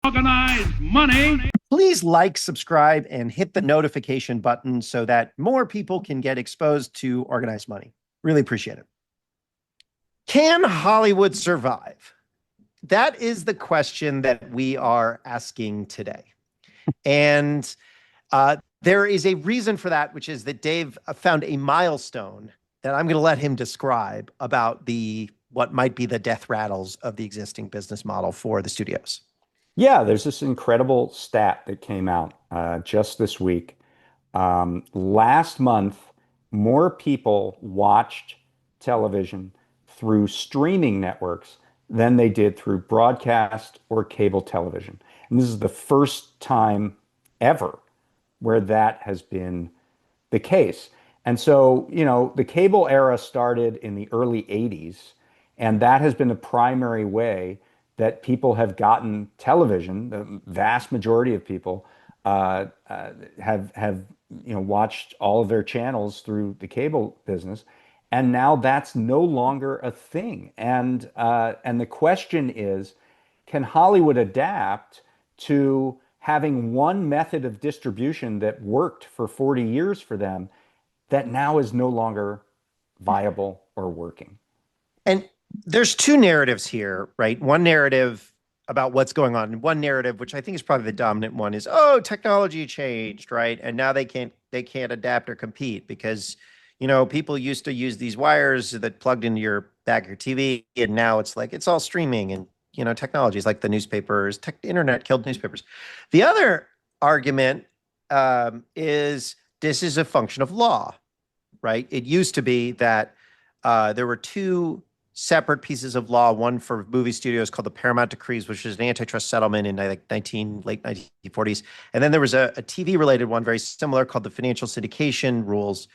Organized money. Please like, subscribe, and hit the notification button so that more people can get exposed to organized money. Really appreciate it. Can Hollywood survive? That is the question that we are asking today. And there is a reason for that, which is that Dave found a milestone that I'm going to let him describe about what might be the death rattles of the existing business model for the studios. Yeah, there's this incredible stat that came out just this week. Last month, more people watched television through streaming networks than they did through broadcast or cable television. And this is the first time ever where that has been the case. And so, the cable era started in the early 80s, and that has been the primary way that people have gotten television. The vast majority of people have watched all of their channels through the cable business, and now that's no longer a thing. And the question is, can Hollywood adapt to having one method of distribution that worked for 40 years for them that now is no longer viable or working? And there's two narratives here, right? One narrative about what's going on, and one narrative, which I think is probably the dominant one, is, oh, technology changed, right? And now they can't adapt or compete because, people used to use these wires that plugged into your back of your TV, and now it's like it's all streaming, and technology is like the newspapers, internet killed newspapers. The other argument is this is a function of law, right? It used to be that there were two separate pieces of law, one for movie studios called the Paramount Decrees, which is an antitrust settlement in late 1940s. And then there was a TV-related one very similar called the Financial Syndication Rules,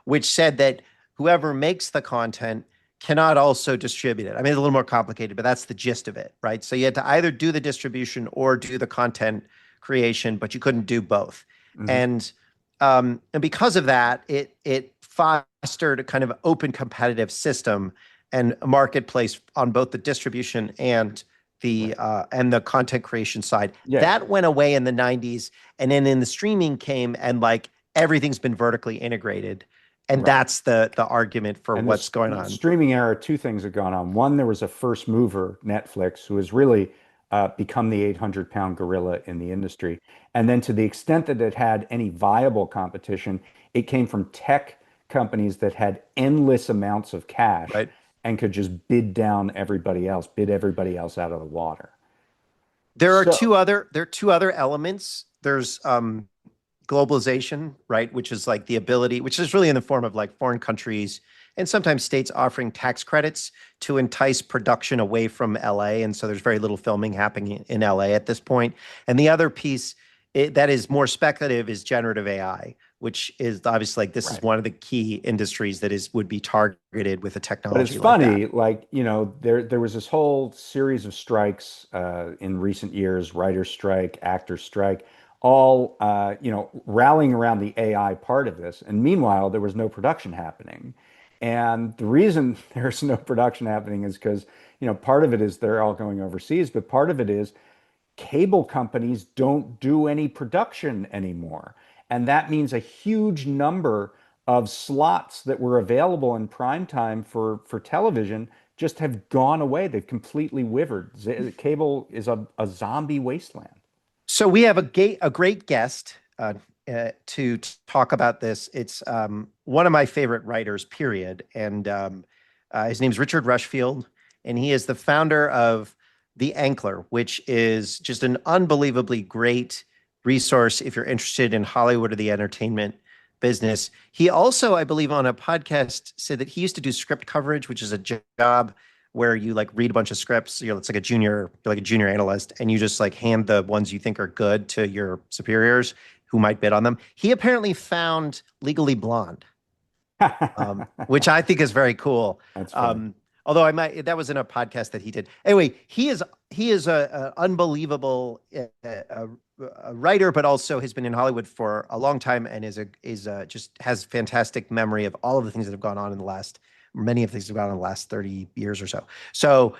which said that whoever makes the content cannot also distribute it. I mean, it's a little more complicated, but that's the gist of it, right? So you had to either do the distribution or do the content creation, but you couldn't do both. Mm-hmm. And because of that, it fostered a kind of open competitive system and a marketplace on both the distribution and the content creation side. Yeah. That went away in the 90s, and then in the streaming came, and like everything's been vertically integrated. And right. That's the argument for what's going on. Streaming era, two things have gone on. One, there was a first mover, Netflix, who has really become the 800-pound gorilla in the industry. And then to the extent that it had any viable competition, it came from tech companies that had endless amounts of cash. Right. And could just bid everybody else out of the water. There are two other elements. There's globalization, right, which is like the ability, which is really in the form of like foreign countries and sometimes states offering tax credits to entice production away from LA. And so there's very little filming happening in LA at this point. And the other piece that is more speculative is generative AI, which is obviously like this right. is one of the key industries that would be targeted with a technology. But it's funny, there was this whole series of strikes in recent years, writer's strike, actor's strike, all rallying around the AI part of this. And meanwhile, there was no production happening. And the reason there's no production happening is because, part of it is they're all going overseas, but part of it is cable companies don't do any production anymore. And that means a huge number of slots that were available in prime time for television just have gone away. They've completely withered. Cable is a zombie wasteland. So we have a great guest to talk about this. It's one of my favorite writers, period. And his name's Richard Rushfield, and he is the founder of The Ankler, which is just an unbelievably great resource if you're interested in Hollywood or the entertainment business. He also, I believe, on a podcast said that he used to do script coverage, which is a job where you like read a bunch of scripts. It's like you're like a junior analyst, and you just like hand the ones you think are good to your superiors who might bid on them. He apparently found Legally Blonde, which I think is very cool. That's funny. Although that was in a podcast that he did. Anyway, he is a unbelievable writer, but also has been in Hollywood for a long time and just has fantastic memory of all of the things that have gone on many of the things that have gone on in the last 30 years or so. So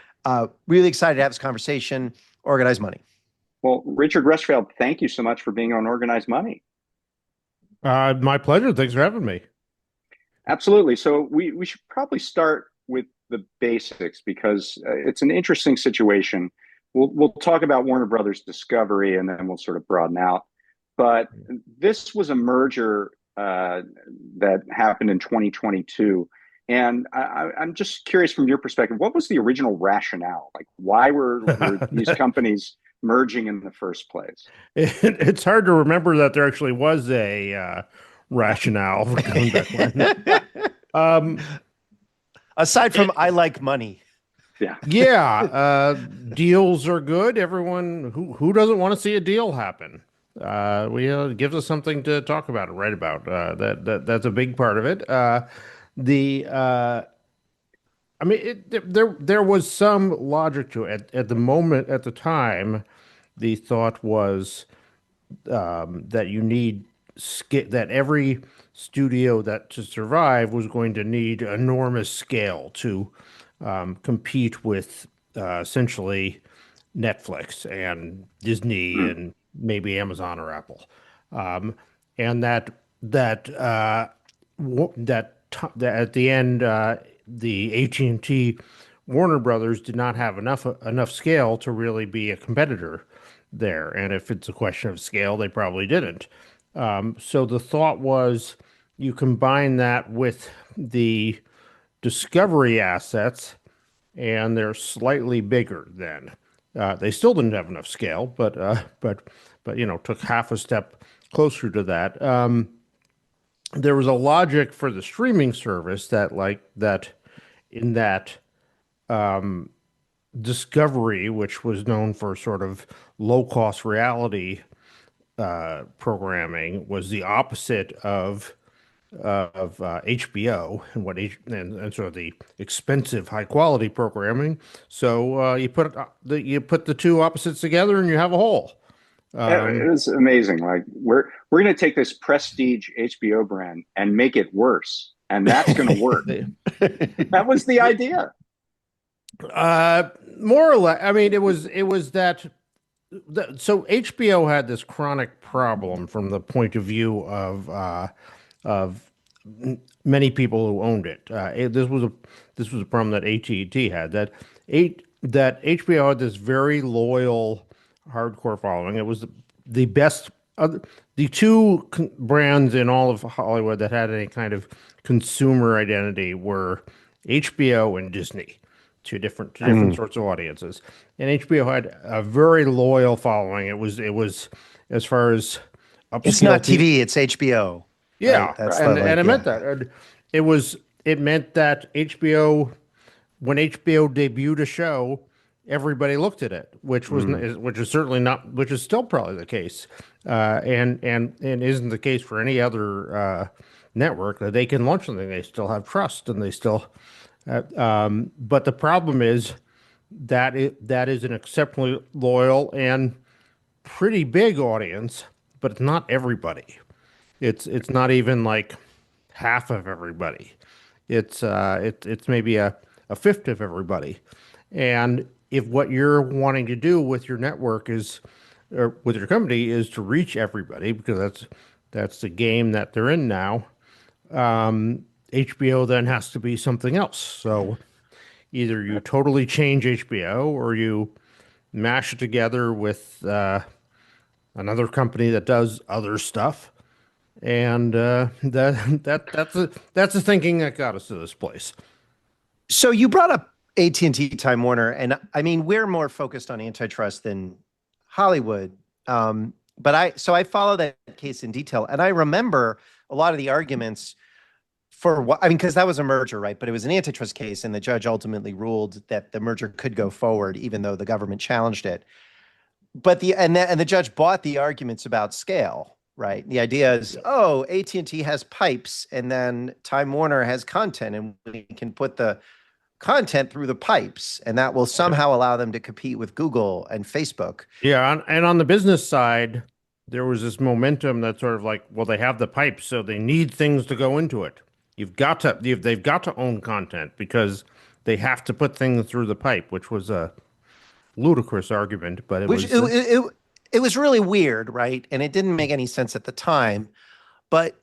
really excited to have this conversation. Organized money. Well, Richard Rushfield, thank you so much for being on Organized Money. My pleasure. Thanks for having me. Absolutely. So we should probably start with the basics because it's an interesting situation. We'll talk about Warner Brothers Discovery and then we'll sort of broaden out. But this was a merger that happened in 2022. And I'm just curious from your perspective, what was the original rationale? Like, why were these companies merging in the first place? It's hard to remember that there actually was a rationale for going back when. Um, Aside from it, I like money. Yeah. yeah, deals are good. Everyone who doesn't want to see a deal happen. We It gives us something to talk about and write about. That's a big part of it. The I mean, there was some logic to it. At the moment, at the time, the thought was that you need that every studio that to survive was going to need enormous scale to compete with essentially Netflix and Disney Mm. and maybe Amazon or Apple, and that that at the end the AT&T Warner Brothers did not have enough scale to really be a competitor there. And if it's a question of scale, they probably didn't. So the thought was you combine that with the Discovery assets, and they're slightly bigger then. They still didn't have enough scale, but took half a step closer to that. There was a logic for the streaming service that in that Discovery, which was known for sort of low cost reality programming, was the opposite of HBO and and sort of the expensive high quality programming. So you put the two opposites together and you have a whole. It Um, was amazing. Like we're going to take this prestige HBO brand and make it worse, and that's going to work. That was the idea. uh, More or less. I mean, it was that. So HBO had this chronic problem from the point of view of many people who owned it. This was a problem that AT&T had that HBO had this very loyal, hardcore following. It was the best. The two brands in all of Hollywood that had any kind of consumer identity were HBO and Disney, two different Mm. sorts of audiences. And HBO had a very loyal following. It was as far as It's upscale not TV. TV, it's HBO, right? Yeah, That's the and like, it meant yeah. that. And it meant that HBO, when HBO debuted a show, everybody looked at it, Mm. which is certainly not, which is still probably the case, and isn't the case for any other network that they can launch something, they still have trust and they still. But the problem is that is an exceptionally loyal and pretty big audience, but it's not everybody. It's not even like half of everybody. It's maybe a fifth of everybody. And if what you're wanting to do with your network is or with your company is to reach everybody, because that's the game that they're in now, HBO then has to be something else. So either you totally change HBO or you mash it together with another company that does other stuff. And that's the thinking that got us to this place. So you brought up AT&T Time Warner, and I mean, we're more focused on antitrust than Hollywood. But I follow that case in detail, and I remember a lot of the arguments for what I mean, because that was a merger, right? But it was an antitrust case, and the judge ultimately ruled that the merger could go forward, even though the government challenged it. But the judge bought the arguments about scale, right? The idea is, oh, AT&T has pipes, and then Time Warner has content, and we can put the content through the pipes, and that will somehow allow them to compete with Google and Facebook. Yeah, and on the business side, there was this momentum that sort of like, well, they have the pipes, so they need things to go into it. They've got to own content because they have to put things through the pipe, which was a ludicrous argument, but it Which was. it was really weird, right? And it didn't make any sense at the time. But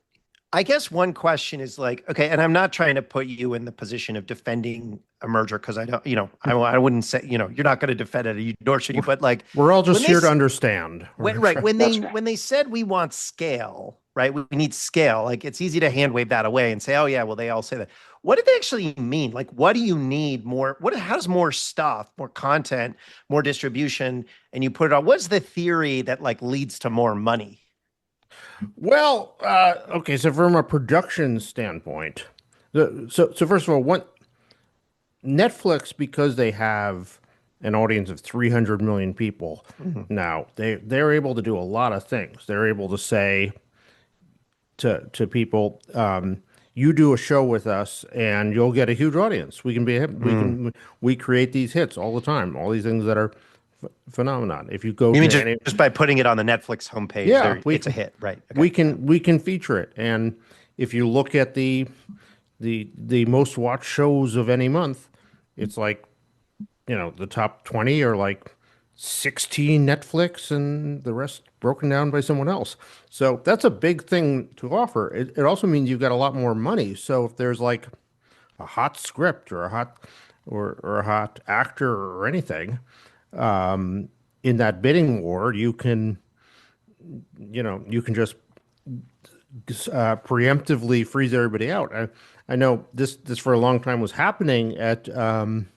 I guess one question is like, okay, and I'm not trying to put you in the position of defending a merger because I don't, I wouldn't say, you're not going to defend it, nor should you. But like, We're all just here to understand. when they said we want scale, right? We need scale. Like it's easy to hand wave that away and say, oh yeah, well they all say that. What did they actually mean? Like, what do you need more? How does more stuff, more content, more distribution, and you put it on? What's the theory that like leads to more money? Well, okay, so from a production standpoint, so first of all, Netflix, because they have an audience of 300 million people now, they're able to do a lot of things. They're able to say to people, you do a show with us and you'll get a huge audience. We create these hits all the time, all these things that are phenomenon. If you go, just by putting it on the Netflix homepage, it's a hit, right? Okay. We can feature it, and if you look at the most watched shows of any month, it's like, the top 20 are like 16 Netflix, and the rest broken down by someone else. So that's a big thing to offer. It also means you've got a lot more money. So if there's like a hot script or a hot actor or anything, in that bidding war, you can just preemptively freeze everybody out. I know this for a long time was happening in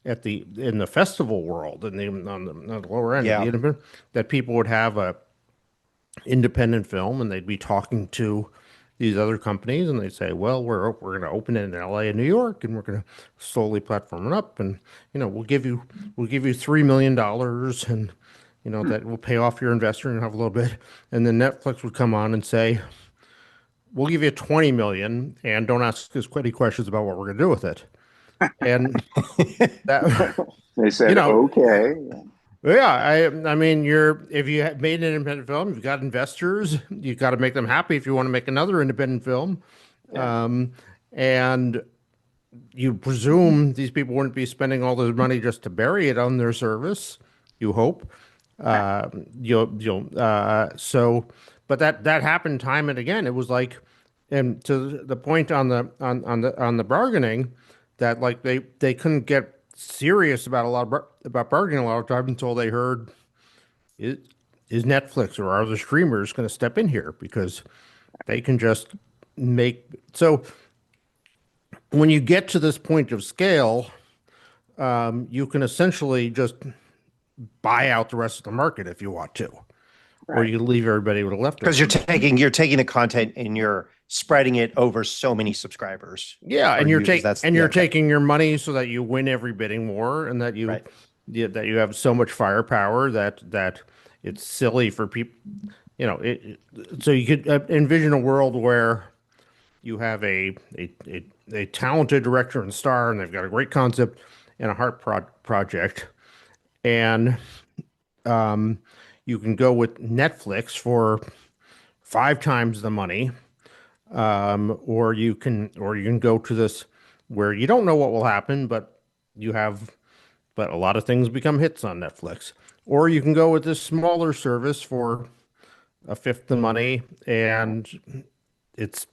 the festival world and on the lower end, that people would have a independent film and they'd be talking to these other companies and they'd say, well, we're going to open it in LA and New York and we're going to slowly platform it up, and we'll give you $3 million, and that will pay off your investor and have a little bit. And then Netflix would come on and say, we'll give you 20 million and don't ask us any questions about what we're going to do with it. And that they said, okay. Yeah, I mean, if you have made an independent film, you've got investors, you've got to make them happy if you want to make another independent film. Yeah. And you presume these people wouldn't be spending all this money just to bury it on their service, you hope. But that happened time and again. It was like, and to the point on the bargaining, that like they couldn't get serious about bargaining a lot of time until they heard, is Netflix or other streamers going to step in here, because they can just make. So when you get to this point of scale, you can essentially just buy out the rest of the market if you want to, right. Or you leave everybody with a leftover. Because you're taking the content and you're spreading it over so many subscribers. Yeah, and you're taking your money so that you win every bidding war, and that you have so much firepower that it's silly for people. So you could envision a world where you have a talented director and star, and they've got a great concept and a heart project, and you can go with Netflix for 5 times the money. Or you can go to this where you don't know what will happen, but a lot of things become hits on Netflix. Or you can go with this smaller service for 1/5 the money, and it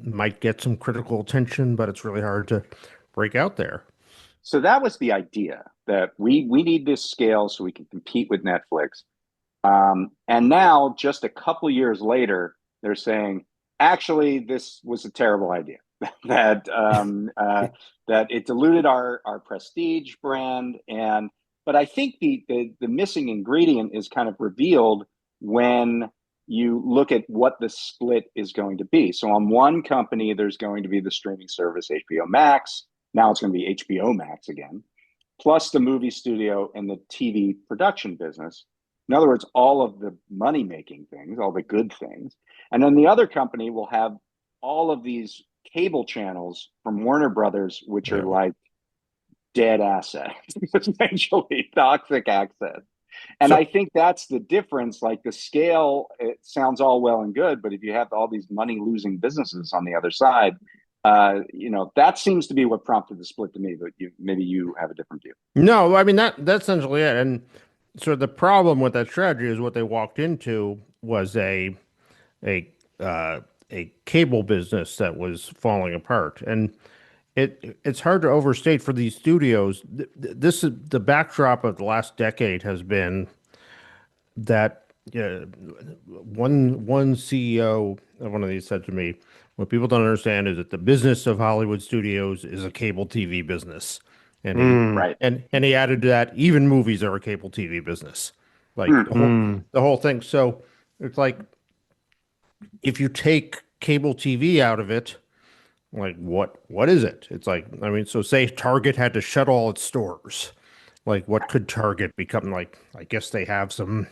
might get some critical attention, but it's really hard to break out there. So that was the idea, that we need this scale so we can compete with Netflix. And now, just a couple years later, they're saying, actually, this was a terrible idea. that it diluted our prestige brand, but I think the missing ingredient is kind of revealed when you look at what the split is going to be. So on one company, there's going to be the streaming service HBO Max. Now it's going to be HBO Max again, plus the movie studio and the TV production business. In other words, all of the money-making things, all the good things. And then the other company will have all of these cable channels from Warner Brothers, which are like dead assets, essentially toxic assets. And I think that's the difference. Like the scale, it sounds all well and good, but if you have all these money-losing businesses on the other side, that seems to be what prompted the split to me. But maybe you have a different view. No, I mean that's essentially it. And the problem with that strategy is what they walked into was a a cable business that was falling apart, and it's hard to overstate for these studios. This is the backdrop of the last decade has been that one CEO of one of these said to me, "What people don't understand is that the business of Hollywood studios is a cable TV business," and he Right. and he added to that, even movies are a cable TV business, like Hmm. the whole thing. So it's like if you take cable TV out of it, like what is it? It's like, I mean, so say Target had to shut all its stores. Like what could Target become? Like I guess they have some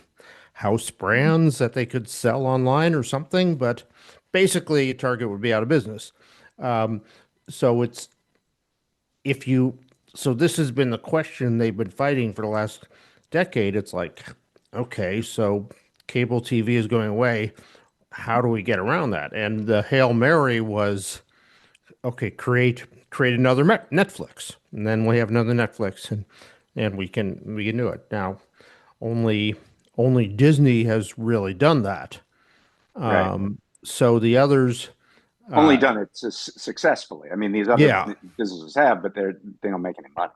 house brands that they could sell online or something, but basically Target would be out of business. Um, so it's if you so this has been the question they've been fighting for the last decade. It's like, okay, so cable TV is going away. How do we get around that? And the Hail Mary was, okay, create another Netflix, and then we have another Netflix, and we can do it. Now, only only Disney has really done that. Right. So the others, Only uh, done it successfully. I mean, these other yeah, businesses have, but they don't make any money.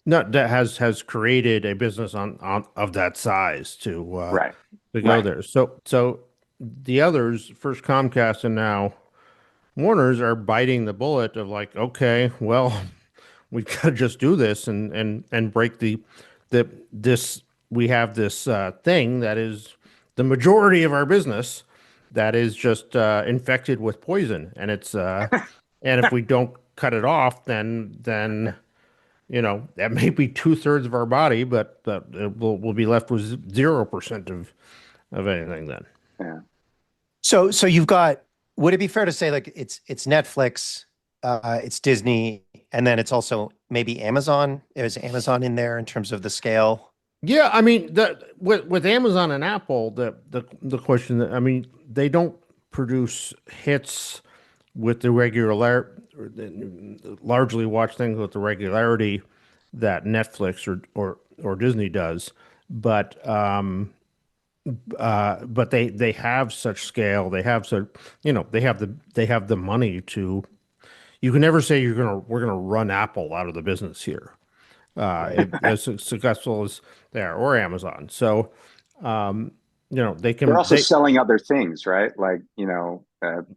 no, that has created a business on of that size Right. to go Right. there. So the others, first Comcast and now Warner's, are biting the bullet of like, okay, well, we got to just do this and break the this we have this thing that is the majority of our business that is just infected with poison, and it's and if we don't cut it off, then that may be 2/3 of our body, but we'll be left with 0% of anything then. Yeah. So you've got, would it be fair to say like it's Netflix, it's Disney, and then it's also maybe Amazon? Is Amazon in there in terms of the scale? Yeah, I mean, with Amazon and Apple, the question that, I mean, they don't produce hits with the largely watch things with the regularity that Netflix or Disney does, but they have such scale, they have so they have the money to. You can never say we're gonna run Apple out of the business here, as successful as they are, or Amazon. So, they They're can also selling other things, right? Like,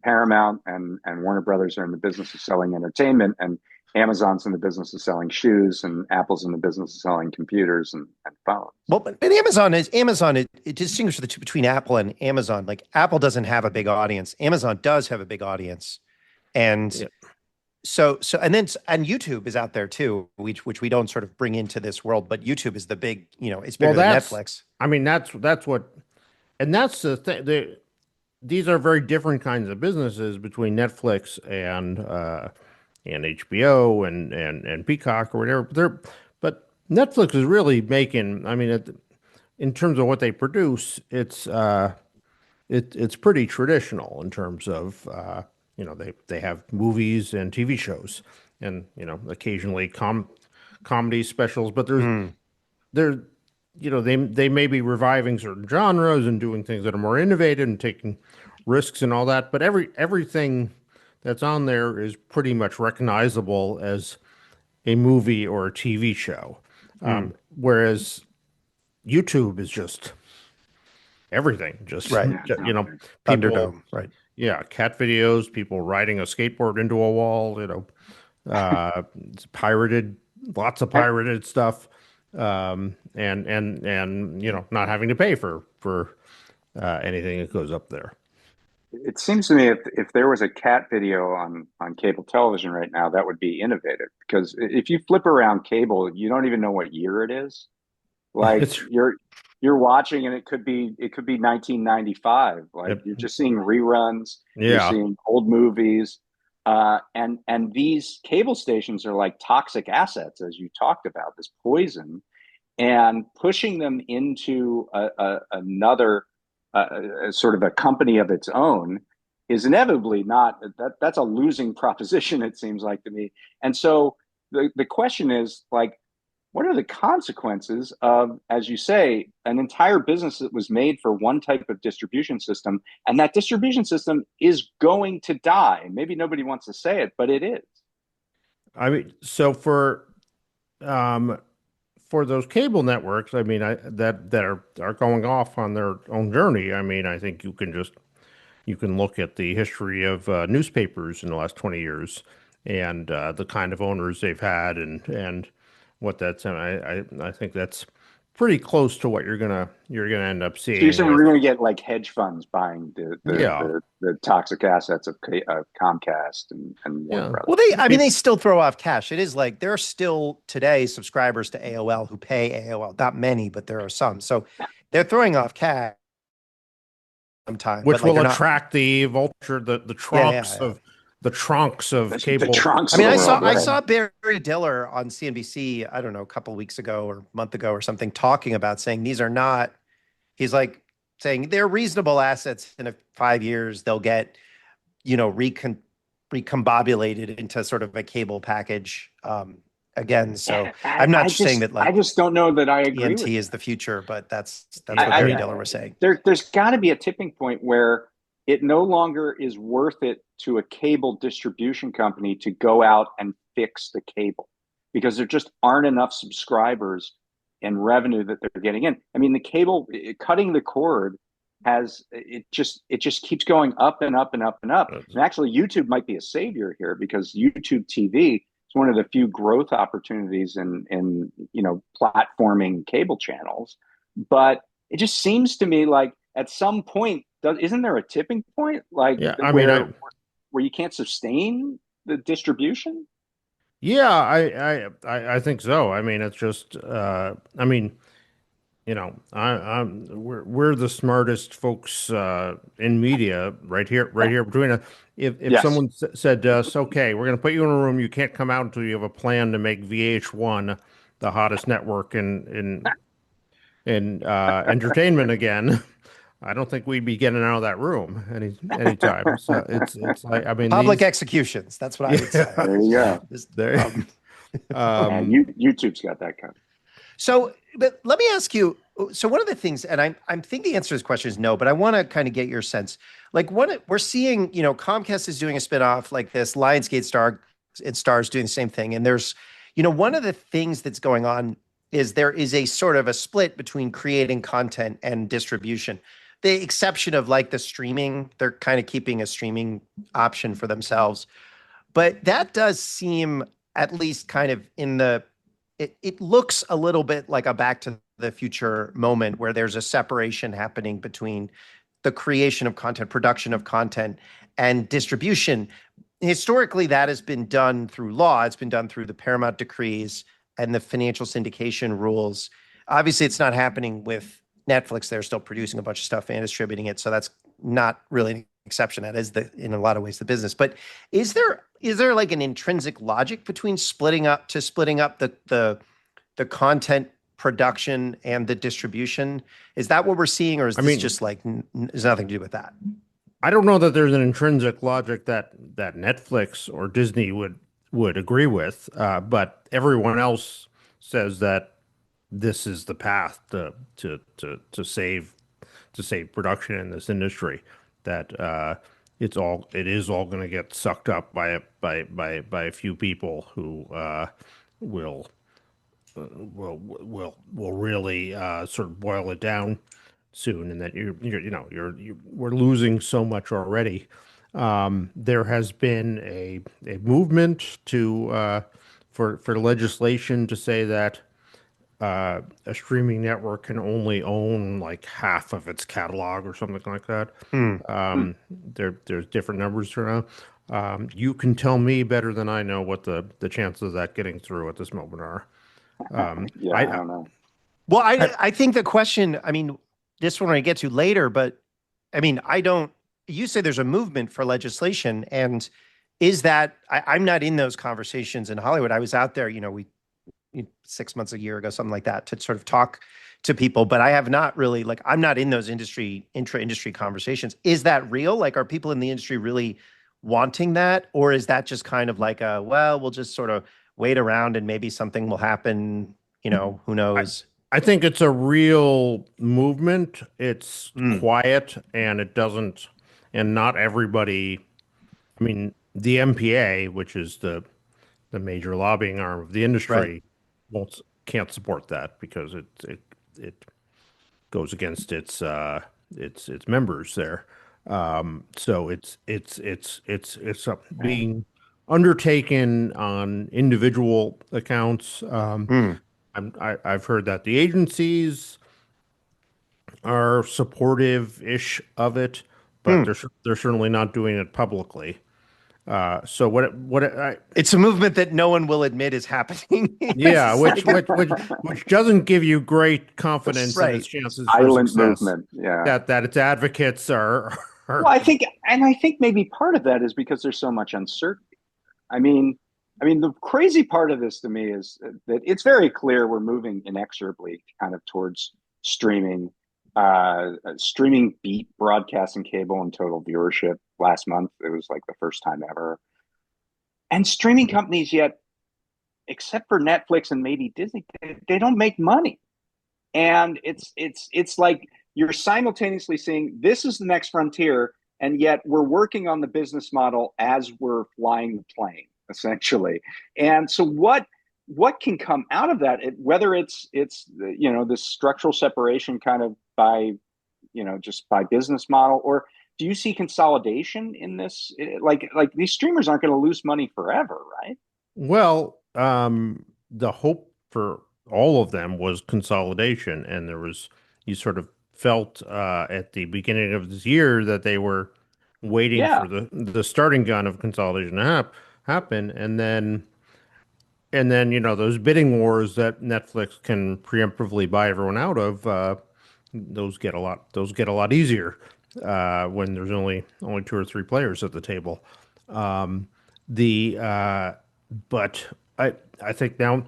Paramount and Warner Brothers are in the business of selling entertainment, and Amazon's in the business of selling shoes, and Apple's in the business of selling computers and phones. Well, but Amazon, it distinguishes the two between Apple and Amazon. Like Apple doesn't have a big audience. Amazon does have a big audience. And Yeah. and YouTube is out there too, which we don't sort of bring into this world, but YouTube is the big, it's Well, bigger than Netflix. I mean, that's what, and that's the thing. These are very different kinds of businesses between Netflix and HBO and Peacock or whatever. But Netflix is really making. I mean, in terms of what they produce, it's pretty traditional in terms of they have movies and TV shows and occasionally comedy specials, but there they may be reviving certain genres and doing things that are more innovative and taking risks and all that, but everything that's on there is pretty much recognizable as a movie or a TV show. Whereas YouTube is just everything, just Right. people, Thunderdome, right. yeah, cat videos, people riding a skateboard into a wall, it's pirated, lots of pirated stuff, and not having to pay for anything that goes up there. It seems to me if there was a cat video on cable television right now, that would be innovative, because if you flip around cable, you don't even know what year it is. Like It's you're watching and it could be 1995. Like Yep. you're just seeing reruns, you're Yeah, seeing old movies. And these cable stations are like toxic assets, as you talked about, this poison, and pushing them into another sort of a company of its own is inevitably not that's a losing proposition, it seems like to me. And so the question is like, what are the consequences of, as you say, an entire business that was made for one type of distribution system, and that distribution system is going to die? Maybe nobody wants to say it, but it is. I mean, so for those cable networks, I mean, that are going off on their own journey. I mean, I think you can look at the history of newspapers in the last 20 years and the kind of owners they've had and what that's. And I think that's pretty close to what you're gonna end up So you're seeing saying with. we're going to get like hedge funds buying Yeah, the toxic assets of Comcast and Warner yeah. Brothers? Well, I mean, they still throw off cash. It is like there are still today subscribers to AOL who pay AOL. Not many, but there are some. So they're throwing off cash sometimes, Which but like will they're not. attract the vulture, the trunks Yeah. of the trunks of The cable. trunks I of mean, the I world. saw Right. Barry Diller on CNBC, I don't know, a couple of weeks ago or a month ago or something, talking about saying these are not. He's like saying they're reasonable assets. In 5 years, they'll get, recombobulated into sort of a cable package again. So I'm not saying that I like just don't know that I agree with TNT you. is the future, but that's what Yeah, Barry Diller was saying. There's got to be a tipping point where it no longer is worth it to a cable distribution company to go out and fix the cable because there just aren't enough subscribers and revenue that they're getting in. I mean, the cable cutting the cord it just keeps going up and up and up and up. And actually, YouTube might be a savior here because YouTube TV is one of the few growth opportunities in platforming cable channels. But it just seems to me like at some point, isn't there a tipping point like yeah. I mean, where you can't sustain the distribution? yeah, I think so. I mean, it's just, I mean, we're the smartest folks in media right here between us. If Yes. someone said to us, okay, we're going to put you in a room, you can't come out until you have a plan to make VH1 the hottest network in entertainment again. I don't think we'd be getting out of that room anytime. So it's like, I mean, Public executions. That's what I would say. There you go. There. And YouTube's got that kind. So, but let me ask you. So, one of the things, and I'm thinking the answer to this question is no, but I want to kind of get your sense. Like, we're seeing, Comcast is doing a spinoff like this, Lionsgate Star's doing the same thing, and there's, one of the things that's going on is there is a sort of a split between creating content and distribution. The exception of like the streaming, they're kind of keeping a streaming option for themselves, but that does seem at least kind of it looks a little bit like a Back to the Future moment where there's a separation happening between the creation of content, production of content, and distribution. Historically, that has been done through law. It's been done through the Paramount decrees and the financial syndication rules. Obviously, it's not happening with Netflix. They're still producing a bunch of stuff and distributing it. So that's not really an exception. That is in a lot of ways, the business. But is there like an intrinsic logic between splitting up the content production and the distribution? Is that what we're seeing, or is this just like there's nothing to do with that? I don't know that there's an intrinsic logic that Netflix or Disney would agree with, but everyone else says that this is the path to save production in this industry. That it is all going to get sucked up by a few people who will really sort of boil it down soon, and that we're losing so much already. There has been a movement for legislation to say that a streaming network can only own like half of its catalog or something like that. There's different numbers around. You can tell me better than I know what the chances of that getting through at this moment are. I don't know. Well, I think the question, I mean, this one I get to later, but I mean, you say there's a movement for legislation, and is that, I'm not in those conversations in Hollywood. I was out there, 6 months, a year ago, something like that, to sort of talk to people, but I have not really, like, I'm not in those intra-industry conversations. Is that real? Like, are people in the industry really wanting that? Or is that just kind of like we'll just sort of wait around and maybe something will happen, Who knows? I think it's a real movement. It's Mm, quiet and it doesn't, and not everybody. I mean, the MPA, which is the major lobbying arm of the right. industry, can't support that because it goes against its members there. So it's being undertaken on individual accounts. Mm, I've heard that the agencies are supportive-ish of it, but mm. they're certainly not doing it publicly. So It's a movement that no one will admit is happening. yeah, It's like, which doesn't give you great confidence in its right. chances for Silent success. movement. Yeah. That its advocates are Well, I think maybe part of that is because there's so much uncertainty. I mean, the crazy part of this to me is that it's very clear we're moving inexorably kind of towards streaming. Streaming beat broadcast and cable in total viewership last month. It was like the first time ever. And streaming companies yet, except for Netflix and maybe Disney, they don't make money. And it's like you're simultaneously seeing this is the next frontier, and yet we're working on the business model as we're flying the plane, essentially. And so what can come out of that? Whether it's this structural separation kind of by just by business model, or do you see consolidation in this? Like these streamers aren't going to lose money forever, right? well, the hope for all of them was consolidation, and you sort of felt at the beginning of this year that they were waiting Yeah. for the starting gun of consolidation to happen, and then those bidding wars that Netflix can preemptively buy everyone out of, those get a lot easier when there's only two or three players at the table. The But I think now,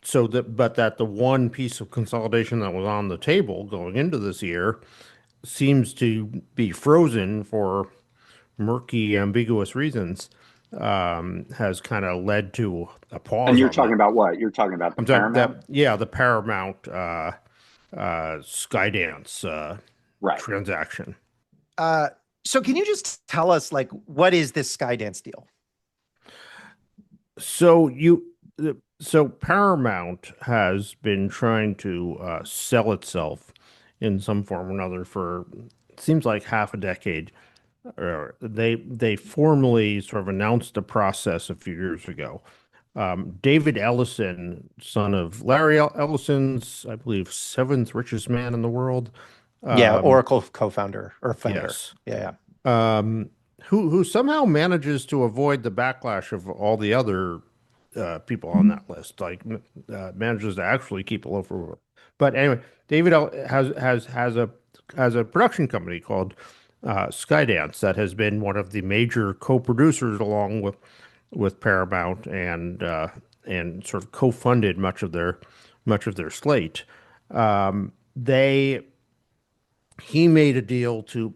that the one piece of consolidation that was on the table going into this year seems to be frozen for murky, ambiguous reasons, has kind of led to a And pause you're on that. talking about what? You're talking about the I'm talking Paramount? that, yeah, the Paramount Skydance Right. transaction. So can you just tell us, like, what is this Skydance deal? So Paramount has been trying to sell itself in some form or another for it seems like half a decade. They formally sort of announced the process a few years ago. David Ellison, son of Larry Ellison's, I believe, seventh richest man in the world. Yeah, Oracle co-founder or founder. Yes. Yeah. Who somehow manages to avoid the backlash of all the other people on that list, like manages to actually keep a low for. But anyway, David has a production company called Skydance that has been one of the major co-producers along with Paramount and sort of co-funded much of their slate. They He made a deal to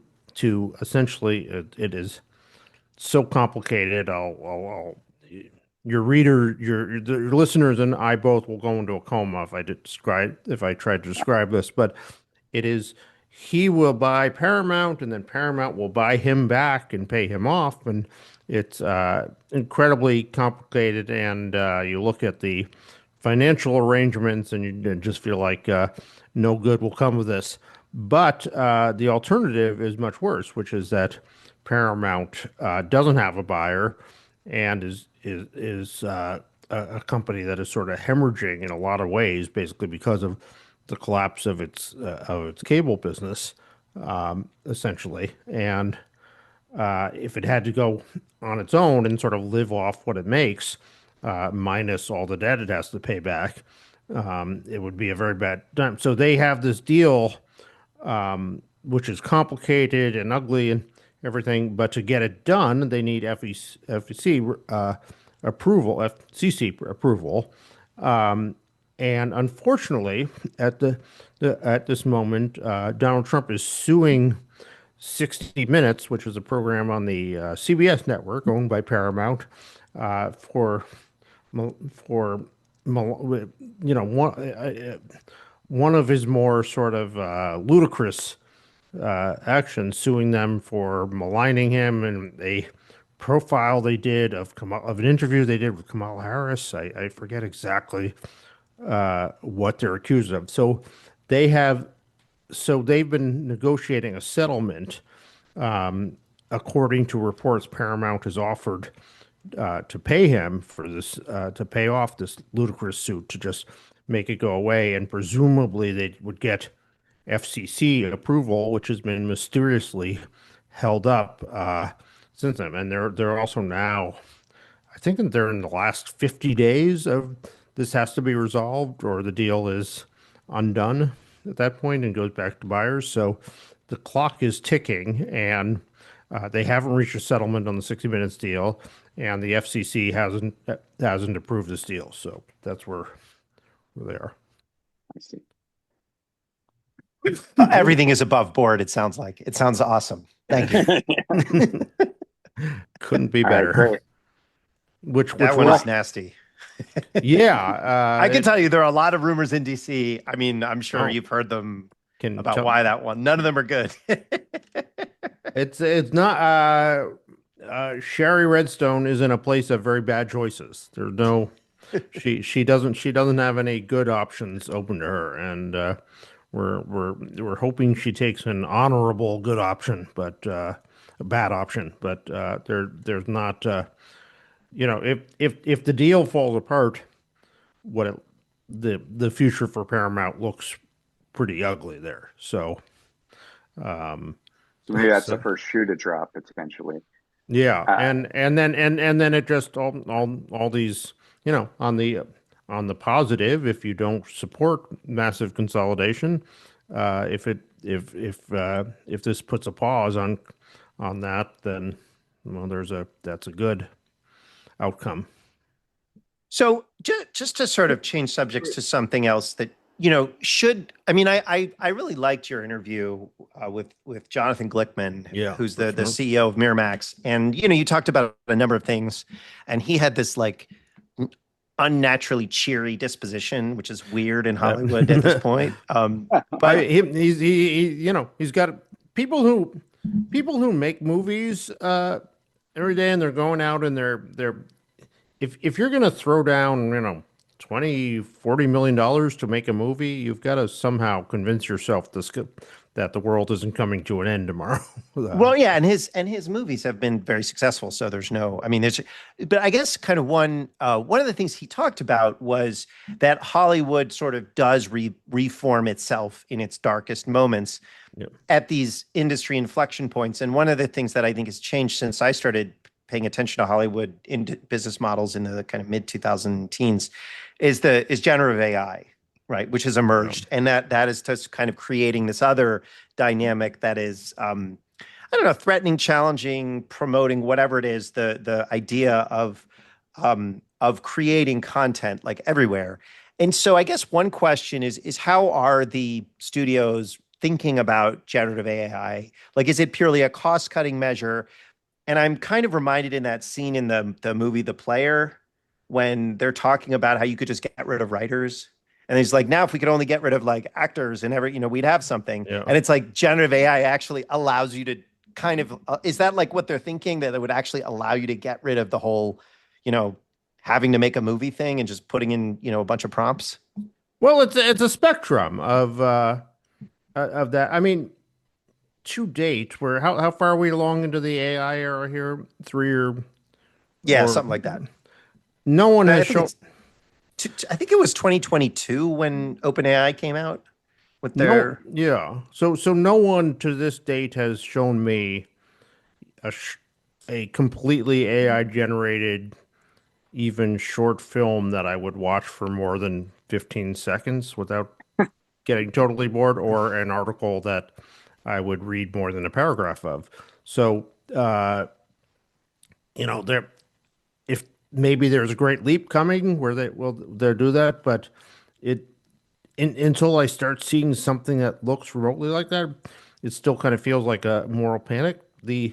essentially it is so complicated. Your listeners and I both will go into a coma if I try to describe this, but it is he will buy Paramount and then Paramount will buy him back and pay him off, and it's incredibly complicated. And you look at the financial arrangements and you just feel like no good will come of this. But the alternative is much worse, which is that Paramount doesn't have a buyer and is a company that is sort of hemorrhaging in a lot of ways, basically because of the collapse of its cable business, essentially. And if it had to go on its own and sort of live off what it makes, minus all the debt it has to pay back, it would be a very bad time. So they have this deal, which is complicated and ugly and everything, but to get it done, they need FCC approval. And unfortunately, at this moment, Donald Trump is suing 60 Minutes, which is a program on the CBS network owned by Paramount, for you know, one of his more sort of ludicrous actions, suing them for maligning him, and a profile they did of an interview they did with Kamala Harris. I forget exactly what they're accused of. They have, they've been negotiating a settlement. According to reports, Paramount has offered to pay him for this, to pay off this ludicrous suit, to just make it go away, and presumably they would get FCC approval, which has been mysteriously held up since then. And they're also now, I think that they're in the last 50 days of this has to be resolved, or the deal is undone at that point and goes back to buyers. So the clock is ticking, and they haven't reached a settlement on the 60 Minutes deal, and the FCC hasn't approved this deal. So that's where they are. I see. Everything is above board. It sounds like it sounds awesome. Thank you. Couldn't be All right, better. great. Which That one is nasty. Yeah, I can tell you there are a lot of rumors in DC. I mean, I'm sure you've heard them about why that one. None of them are good. It's not. Sherry Redstone is in a place of very bad choices. There's no. She doesn't have any good options open to her, and we're hoping she takes an honorable good option, but a bad option. But there's not. If the deal falls apart, the future for Paramount looks pretty ugly there. So, So maybe that's the first shoe to drop potentially. Yeah, and then it just all these, on the positive, if you don't support massive consolidation, if this puts a pause on that, then that's a good outcome. So just to sort of change subjects to something else that, I really liked your interview with Jonathan Glickman, who's the CEO of Miramax. And, you talked about a number of things, and he had this like unnaturally cheery disposition, which is weird in Hollywood at this point. But he's got people who make movies every day, and they're going out and they're if you're going to throw down, $20-40 million to make a movie, you've got to somehow convince yourself that the world isn't coming to an end tomorrow. Well, yeah, and his movies have been very successful, so but I guess kind of one of the things he talked about was that Hollywood sort of does reform itself in its darkest moments at these industry inflection points. And one of the things that I think has changed since I started paying attention to Hollywood into business models in the kind of mid 2010s is generative AI, right? Which has emerged. And that is just kind of creating this other dynamic that is, I don't know, threatening, challenging, promoting, whatever it is, the idea of creating content like everywhere. And so I guess one question is how are the studios thinking about generative AI? Like, is it purely a cost-cutting measure? And I'm kind of reminded in that scene in the movie The Player, when they're talking about how you could just get rid of writers. And he's like, now if we could only get rid of like actors and we'd have something. Yeah. And it's like generative AI actually allows you to kind of, is that like what they're thinking, that it would actually allow you to get rid of the whole, having to make a movie thing and just putting in, a bunch of prompts? Well, it's a spectrum of that. I mean, to date, how far are we along into the AI era here? 3 or something like that. No one has shown. I think it was 2022 when OpenAI came out with their. So no one to this date has shown me a completely AI generated, even short film that I would watch for more than 15 seconds without getting totally bored, or an article that I would read more than a paragraph of. So, if maybe there's a great leap coming where they'll do that, but until I start seeing something that looks remotely like that, it still kind of feels like a moral panic. For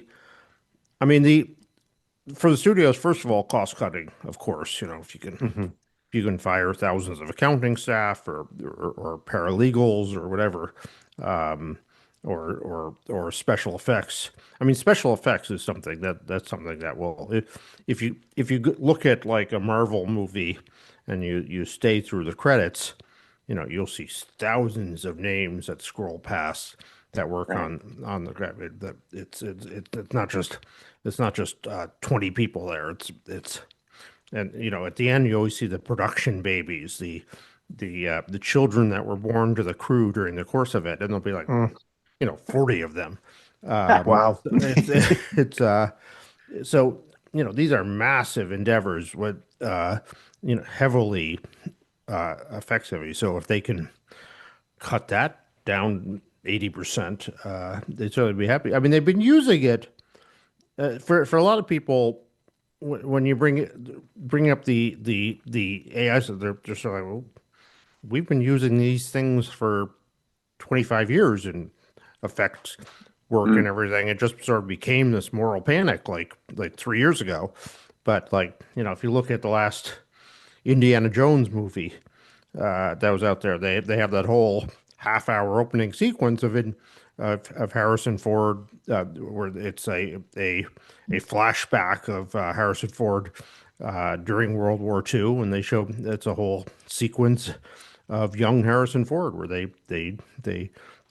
the studios, first of all, cost cutting, of course. If you can fire thousands of accounting staff or paralegals or whatever, or special effects. I mean, special effects is something that's something that will, if you look at like a Marvel movie and you stay through the credits, you'll see thousands of names that scroll past that work Right. on the graphic. That it's not just 20 people there. It's and at the end you always see the production babies, the children that were born to the crew during the course of it, and there'll be like 40 of them. Wow. It's so these are massive endeavors with heavily effects heavy. So if they can cut that down 80%, they'd certainly be happy. I mean, they've been using it for a lot of people. When you bring up the AI, so they're just sort of like, well, we've been using these things for 25 years in effects work and everything. It just sort of became this moral panic like 3 years ago. But if you look at the last Indiana Jones movie that was out there, they have that whole half-hour opening sequence of Harrison Ford, where it's a flashback of Harrison Ford during World War II, and they show it's a whole sequence of young Harrison Ford where they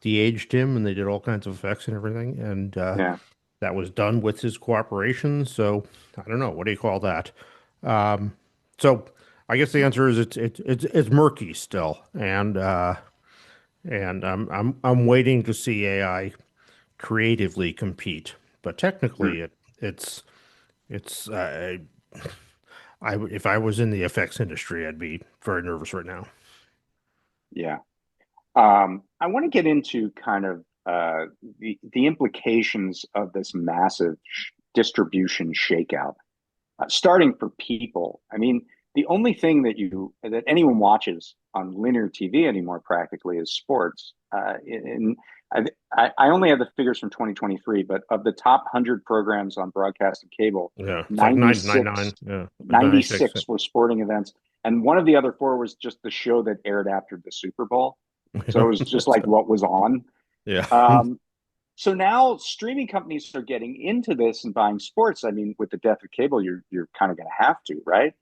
de-aged him and they did all kinds of effects and everything, and Yeah. that was done with his cooperation. So I don't know, what do you call that? So I guess the answer is it's murky still, and I'm waiting to see AI creatively compete. But technically, it's if I was in the effects industry, I'd be very nervous right now. Yeah. I want to get into kind of the implications of this massive distribution shakeout, starting for people. I mean, the only thing that anyone watches on linear TV anymore practically is sports. And I only have the figures from 2023, but of the top 100 programs on broadcast and cable, Yeah, it's like 999. 96, Yeah, 96. 96 were sporting events. And one of the other four was just the show that aired after the Super Bowl. So it was just like what was on. Yeah. So now streaming companies are getting into this and buying sports. I mean, with the death of cable, you're kind of going to have to, right?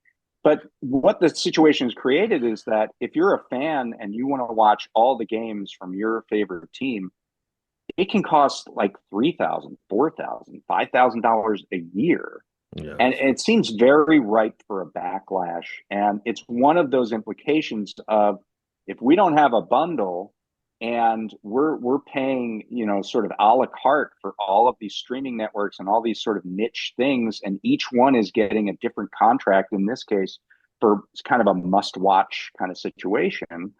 But what the situation has created is that if you're a fan and you want to watch all the games from your favorite team, it can cost like $3,000, $4,000, $5,000 a year. Yeah. And it seems very ripe for a backlash. And it's one of those implications of, if we don't have a bundle and we're paying, sort of a la carte for all of these streaming networks and all these sort of niche things, and each one is getting a different contract, in this case, for kind of a must-watch kind of situation,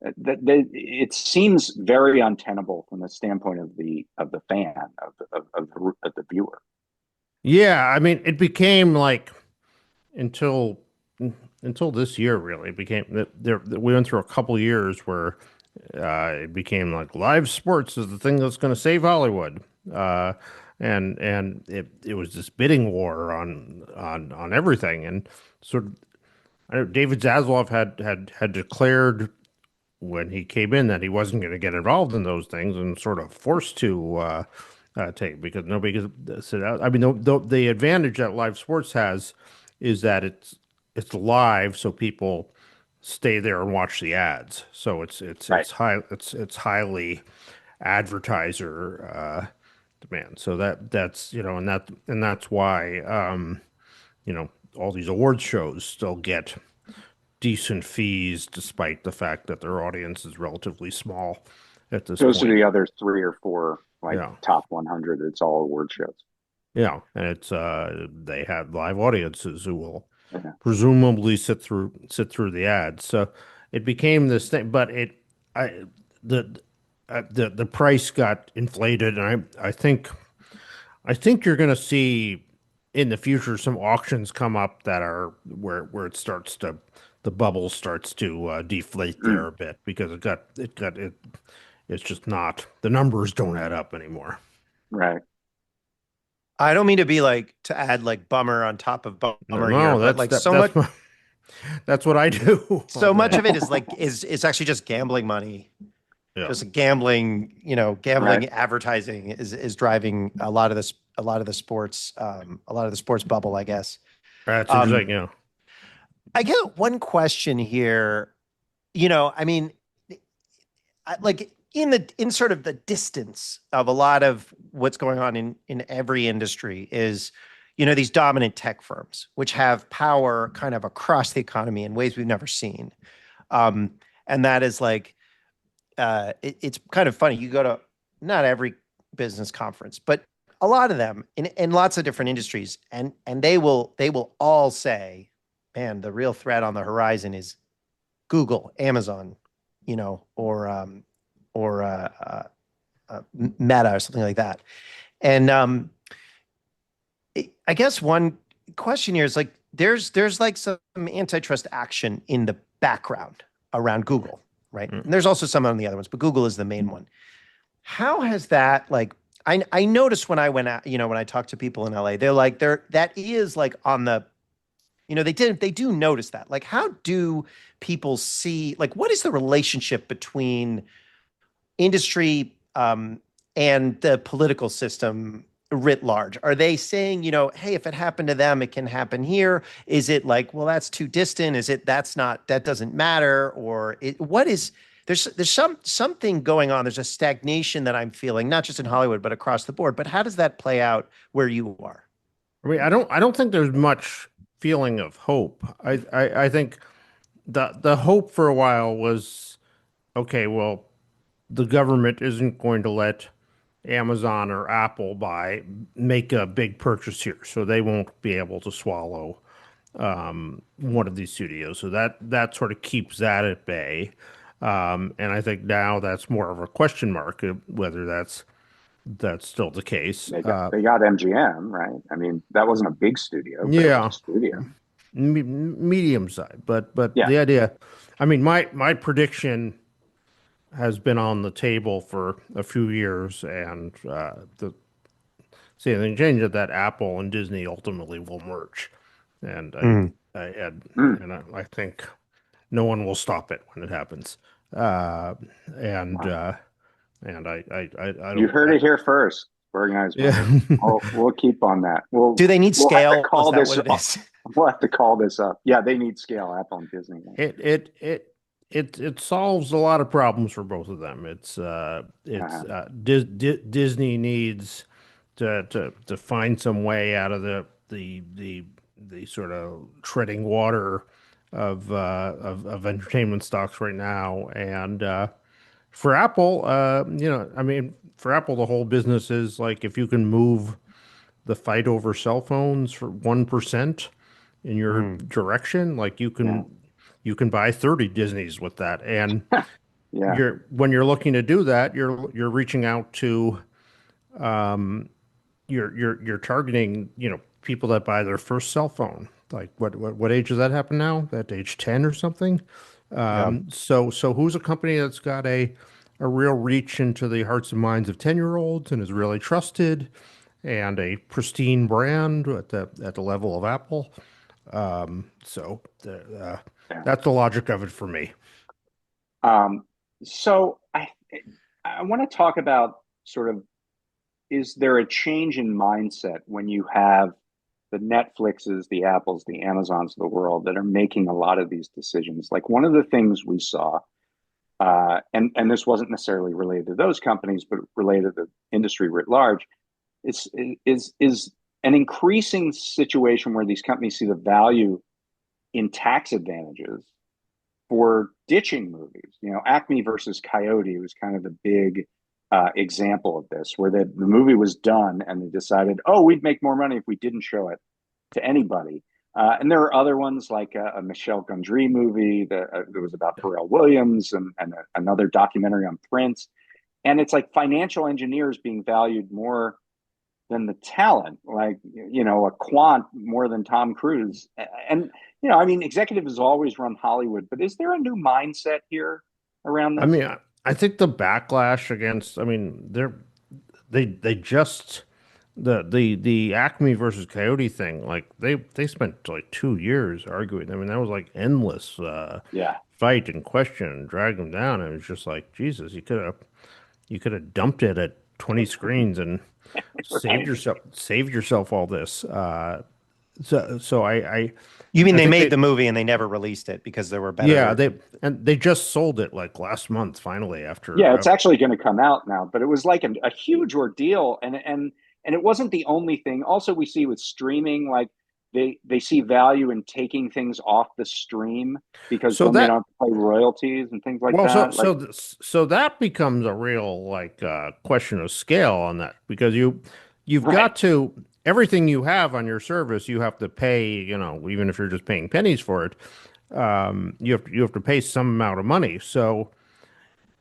that it seems very untenable from the standpoint of the fan, of the viewer. Yeah, I mean, it became like until this year, really, it became that we went through a couple years where it became like live sports is the thing that's going to save Hollywood, and it was this bidding war on everything, and sort of David Zaslav had declared when he came in that he wasn't going to get involved in those things, and sort of forced to take, because nobody could sit out. I mean, the advantage that live sports has is that it's live, so people stay there and watch the ads. So it's highly advertiser demand. So that's and that's why all these awards shows still get decent fees despite the fact that their audience is relatively small at this Those point. are the other three or four Yeah. top 100. It's all award shows. Yeah, and it's they have live audiences who will Yeah. presumably sit through the ads. So it became this thing, but the price got inflated, and I think you're going to see in the future some auctions come up that are where the bubble starts to deflate there a bit, because it's just not, the numbers don't add up anymore. Right. I don't mean to be to add like bummer on top of bummer No, here, but that's so much. That's what I do. So much of it is like is actually just gambling money. Yeah. Just gambling, gambling advertising is driving a lot of the sports bubble, I guess. That's Um, interesting. Yeah. I get one question here. I mean, like in sort of the distance of a lot of what's going on in every industry is, these dominant tech firms, which have power kind of across the economy in ways we've never seen. And that is like, it's kind of funny. You go to not every business conference, but a lot of them in lots of different industries, and they will all say, man, the real threat on the horizon is Google, Amazon, or Meta or something like that. And I guess one question here is like, there's like some antitrust action in the background around Google, right? And there's also some on the other ones, but Google is the main one. How has that, like, I noticed when I went out, when I talked to people in LA, they're like, that is like on the, they do notice that. Like, how do people see, like, what is the relationship between industry and the political system writ large? Are they saying, hey, if it happened to them, it can happen here? Is it like, well, that's too distant? Is it that doesn't matter? Or what is there's something going on? There's a stagnation that I'm feeling, not just in Hollywood, but across the board. But how does that play out where you are? I mean, I don't think there's much feeling of hope. I think the hope for a while was, okay, well, the government isn't going to let Amazon or Apple make a big purchase here, so they won't be able to swallow one of these studios. So that sort of keeps that at bay. And I think now that's more of a question mark of whether that's still the case. They got MGM, right? I mean, that wasn't a big studio, but it was Yeah, a studio. medium side, but Yeah. the idea, I mean, my prediction has been on the table for a few years, and see anything change that Apple and Disney ultimately will merge, and I think no one will stop it when it happens. And Wow. and I don't. You heard it here first. Organized. Yeah. We'll keep on that. Do they need We'll have to scale? call Is that this what it is? We'll have to call this up. Yeah, they need scale. Apple and Disney. It solves a lot of problems for both of them. Disney needs to find some way out of the sort of treading water of entertainment stocks right now. And for Apple, I mean, for Apple, the whole business is like, if you can move the fight over cell phones for 1% in your direction, like you can buy 30 Disneys with that. And Yeah. when you're looking to do that, you're reaching out to you're targeting, people that buy their first cell phone. Like what age does that happen now? At age 10 or something? So who's a company that's got a real reach into the hearts and minds of 10-year-olds and is really trusted and a pristine brand at the level of Apple? So that's the logic of it for me. So I want to talk about sort of, is there a change in mindset when you have the Netflixes, the Apples, the Amazons of the world that are making a lot of these decisions? Like, one of the things we saw, and this wasn't necessarily related to those companies, but related to the industry writ large, is an increasing situation where these companies see the value in tax advantages for ditching movies. Acme versus Coyote was kind of the big example of this, where the movie was done and they decided, oh, we'd make more money if we didn't show it to anybody. And there are other ones like a Michel Gondry movie that was about Pharrell Williams, and another documentary on Prince. And it's like financial engineers being valued more than the talent, like, a quant more than Tom Cruise. And, I mean, executives always run Hollywood, but is there a new mindset here around this? I mean, I think the backlash against, I mean, they just the Acme versus Coyote thing, like they spent like 2 years arguing. I mean, that was like endless Yeah. fight and question and drag them down. And it was just like, Jesus, you could have dumped it at 20 screens and Right. saved yourself all this. So You mean I they think made the movie and they never released it because there were yeah, better. they just sold it like last month finally Yeah, after it's actually going to come out now, but it was like a huge ordeal, and it wasn't the only thing. Also, we see with streaming, like they see value in taking things off the stream because so then they don't that have to pay royalties and things like well so that. Like, so so that becomes a real like question of scale on that because you've right, got to everything you have on your service you have to pay, even if you're just paying pennies for it. You have to pay some amount of money. So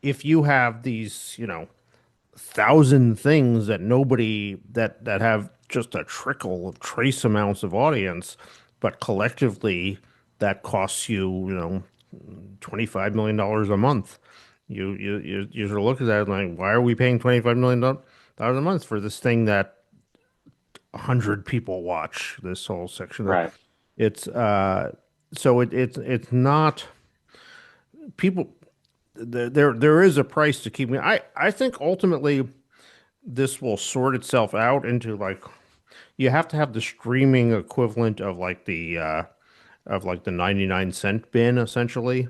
if you have these, 1,000 things that nobody that have just a trickle of trace amounts of audience, but collectively that costs you, $25 million a month. You sort of look at that and like, why are we paying $25 million a month for this thing that 100 people watch? This whole section that right. it's so it's not people. There is a price to keep me. I think ultimately this will sort itself out into like you have to have the streaming equivalent of like the 99 cent bin essentially,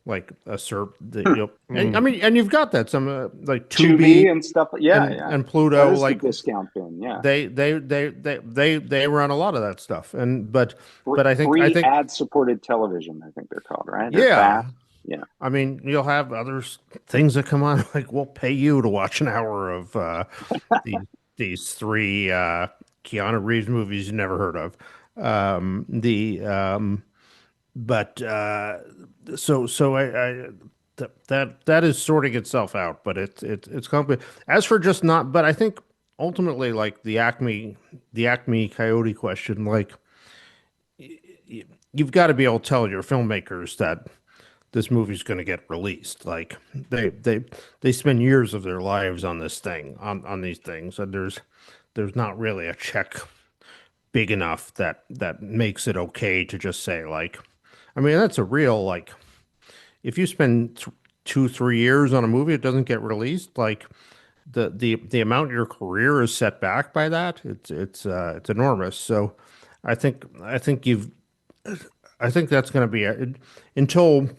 like a serp the Hmm. and I Mm. mean and you've got that some like Tubi Tubi and stuff. Yeah, yeah. and That Pluto, is the like discount bin. Yeah, they run a lot of that stuff. And but I free think ad-supported television. I think they're called, right? They're yeah. fast. Yeah, I mean, you'll have other things that come on, like we'll pay you to watch an hour of these three Keanu Reeves movies you never heard of. The but so I that is sorting itself out, but it's complicated. As for just not, but I think ultimately, like the Acme Coyote question, like you've got to be able to tell your filmmakers that this movie's going to get released. Like they spend years of their lives on this thing, on these things, and there's not really a check big enough that makes it okay to just say like, I mean, that's a real like, if you spend 2 3 years on a movie, it doesn't get released, like the amount your career is set back by that, it's enormous. So I think that's going to be until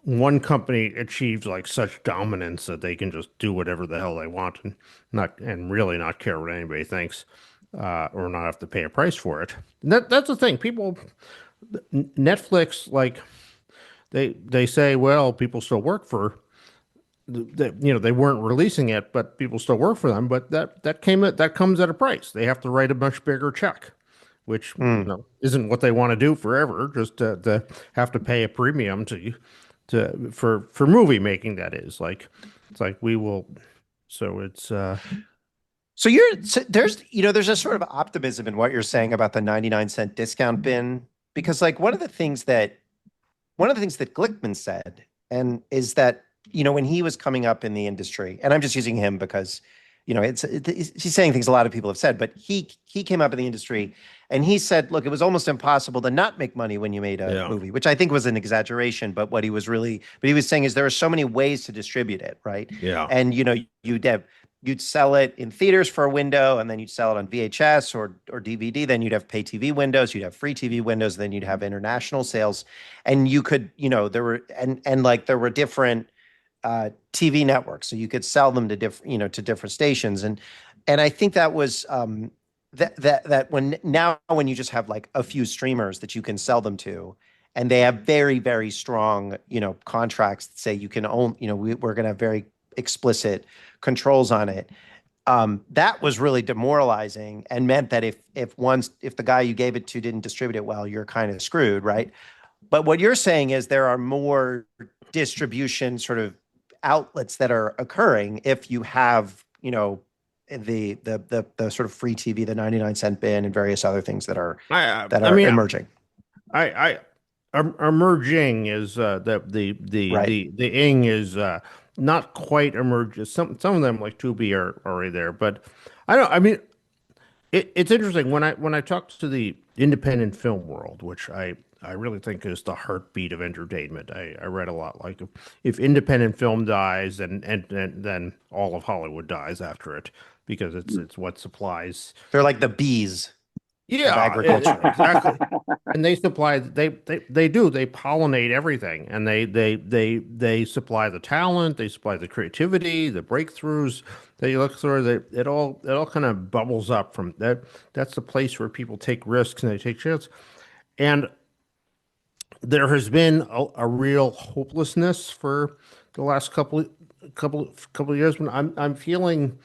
one company achieves like such dominance that they can just do whatever the hell they want and really not care what anybody thinks, or not have to pay a price for it. And that's the thing. People, Netflix, like they say, well, people still work for they weren't releasing it, but people still work for them. But that comes at a price. They have to write a much bigger check, which Mm. isn't what they want to do forever. Just to have to pay a premium for movie making. That is like it's like we will. So it's There's a sort of optimism in what you're saying about the 99 cent discount bin because like one of the things that Glickman said and is that when he was coming up in the industry, and I'm just using him because he's saying things a lot of people have said, but he came up in the industry and he said, look, it was almost impossible to not make money when you made a yeah. movie, which I think was an exaggeration, but what he was saying is there are so many ways to distribute it, right? Yeah. And you'd sell it in theaters for a window, and then you'd sell it on VHS or DVD. Then you'd have pay TV windows, you'd have free TV windows, then you'd have international sales, and you could, there were different TV networks, so you could sell them to different stations, and I think that was that when you just have like a few streamers that you can sell them to, and they have very very strong contracts that say you can own we're going to have very explicit controls on it. That was really demoralizing and meant that if the guy you gave it to didn't distribute it well, you're kind of screwed, right? But what you're saying is there are more distribution sort of outlets that are occurring if you have, the sort of free TV, the 99 cent bin, and various other things that are I mean, emerging. Emerging is Right. the ing is not quite emerged. Some of them like Tubi are already there, but I don't. I mean, It's interesting when I talk to the independent film world, which I really think is the heartbeat of entertainment. I read a lot like if independent film dies, and then all of Hollywood dies after it because it's what supplies. They're like the bees of Yeah, agriculture. exactly. And they supply they pollinate everything, and they supply the talent, they supply the creativity, the breakthroughs that you look through. It all kind of bubbles up from that. That's the place where people take risks and they take chances. And there has been a real hopelessness for the last couple of years. When I'm feeling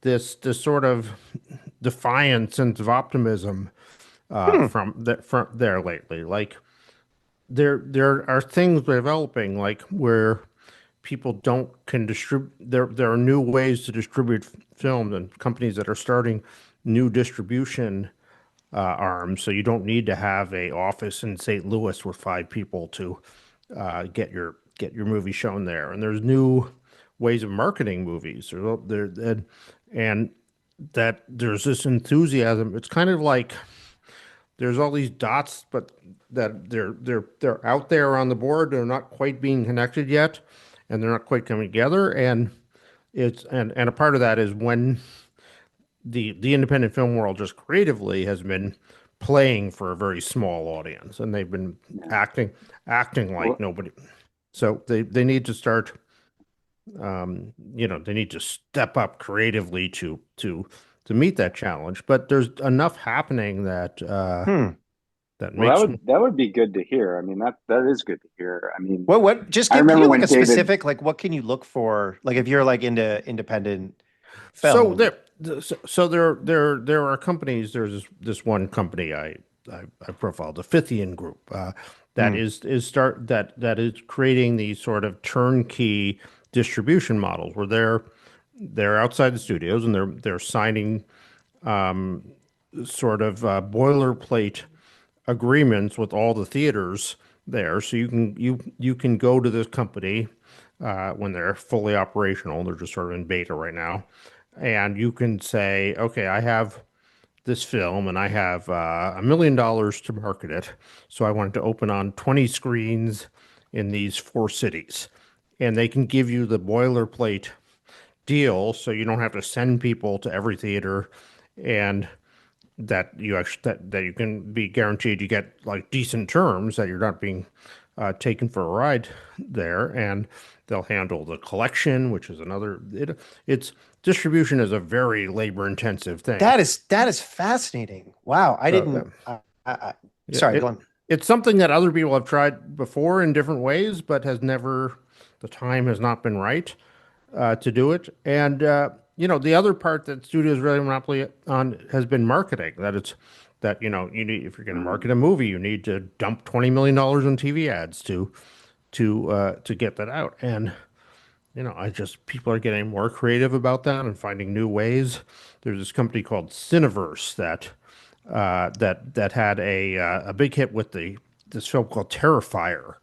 this sort of defiance and of optimism Hmm. from there lately. Like there are things developing like where people don't can distribute. There are new ways to distribute films and companies that are starting new distribution arms. So you don't need to have a office in St. Louis with five people to get your movie shown there. And there's new ways of marketing movies. And that there's this enthusiasm. It's kind of like there's all these dots, but that they're out there on the board. They're not quite being connected yet, and they're not quite coming together. And a part of that is when the independent film world just creatively has been playing for a very small audience, and they've been Yeah. acting like Well, nobody. So they need to start. They need to step up creatively to meet that challenge. But there's enough happening Hmm. that well, makes that would be good to hear. I mean, that is good to hear. I mean, What just I can remember you like when a David. specific, like what can you look for? Like if you're like into independent so film. there are companies. There's this one company I profiled, the Fithian Group, that Hmm. is creating these sort of turnkey distribution models where they're outside the studios and they're signing sort of boilerplate agreements with all the theaters there. So you can go to this company when they're fully operational. They're just sort of in beta right now, and you can say, okay, I have this film and I have $1 million to market it. So I want it to open on 20 screens in these four cities, and they can give you the boilerplate deal, so you don't have to send people to every theater, and that you can be guaranteed you get like decent terms, that you're not being taken for a ride there, and they'll handle the collection, which is it's distribution is a very labor intensive thing. That is fascinating. Wow. I So didn't sorry, go it on. it's something that other people have tried before in different ways, but has never the time has not been right to do it. And the other part that studios really monopoly on has been marketing. You need, if you're going to market a movie, you need to dump $20 million on TV ads to get that out. And I just people are getting more creative about that and finding new ways. There's this company called Cineverse that had a big hit with this film called Terrifier,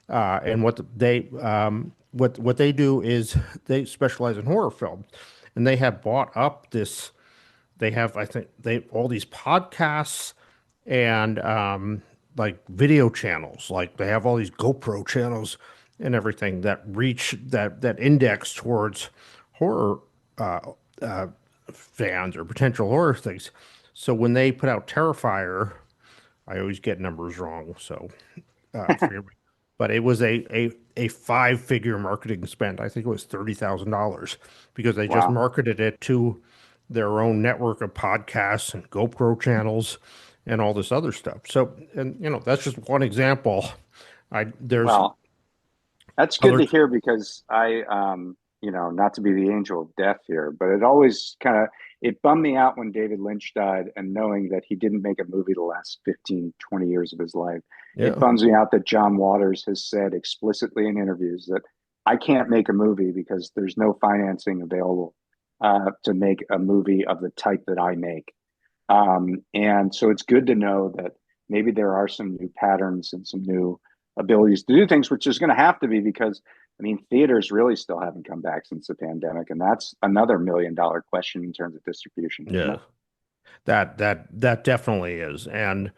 and what they do is they specialize in horror films, and they have bought up this. They have, I think, they all these podcasts and like video channels. Like they have all these GoPro channels and everything that index towards horror uh, uh, fans or potential horror things. So when they put out Terrifier, I always get numbers wrong. So forgive me. But it was a five-figure marketing spend. I think it was $30,000 because they just Wow. marketed it to their own network of podcasts and GoPro channels and all this other stuff. So, and that's just one example. There's Well, that's good other. to hear because not to be the angel of death here, but it always it bummed me out when David Lynch died and knowing that he didn't make a movie the last 15, 20 years of his life. It Yeah. bums me out that John Waters has said explicitly in interviews that I can't make a movie because there's no financing available to make a movie of the type that I make. And so it's good to know that maybe there are some new patterns and some new abilities to do things, which is going to have to be because, I mean, theaters really still haven't come back since the pandemic. And that's another $1 million question in terms of distribution, isn't Yeah. it? That definitely is. And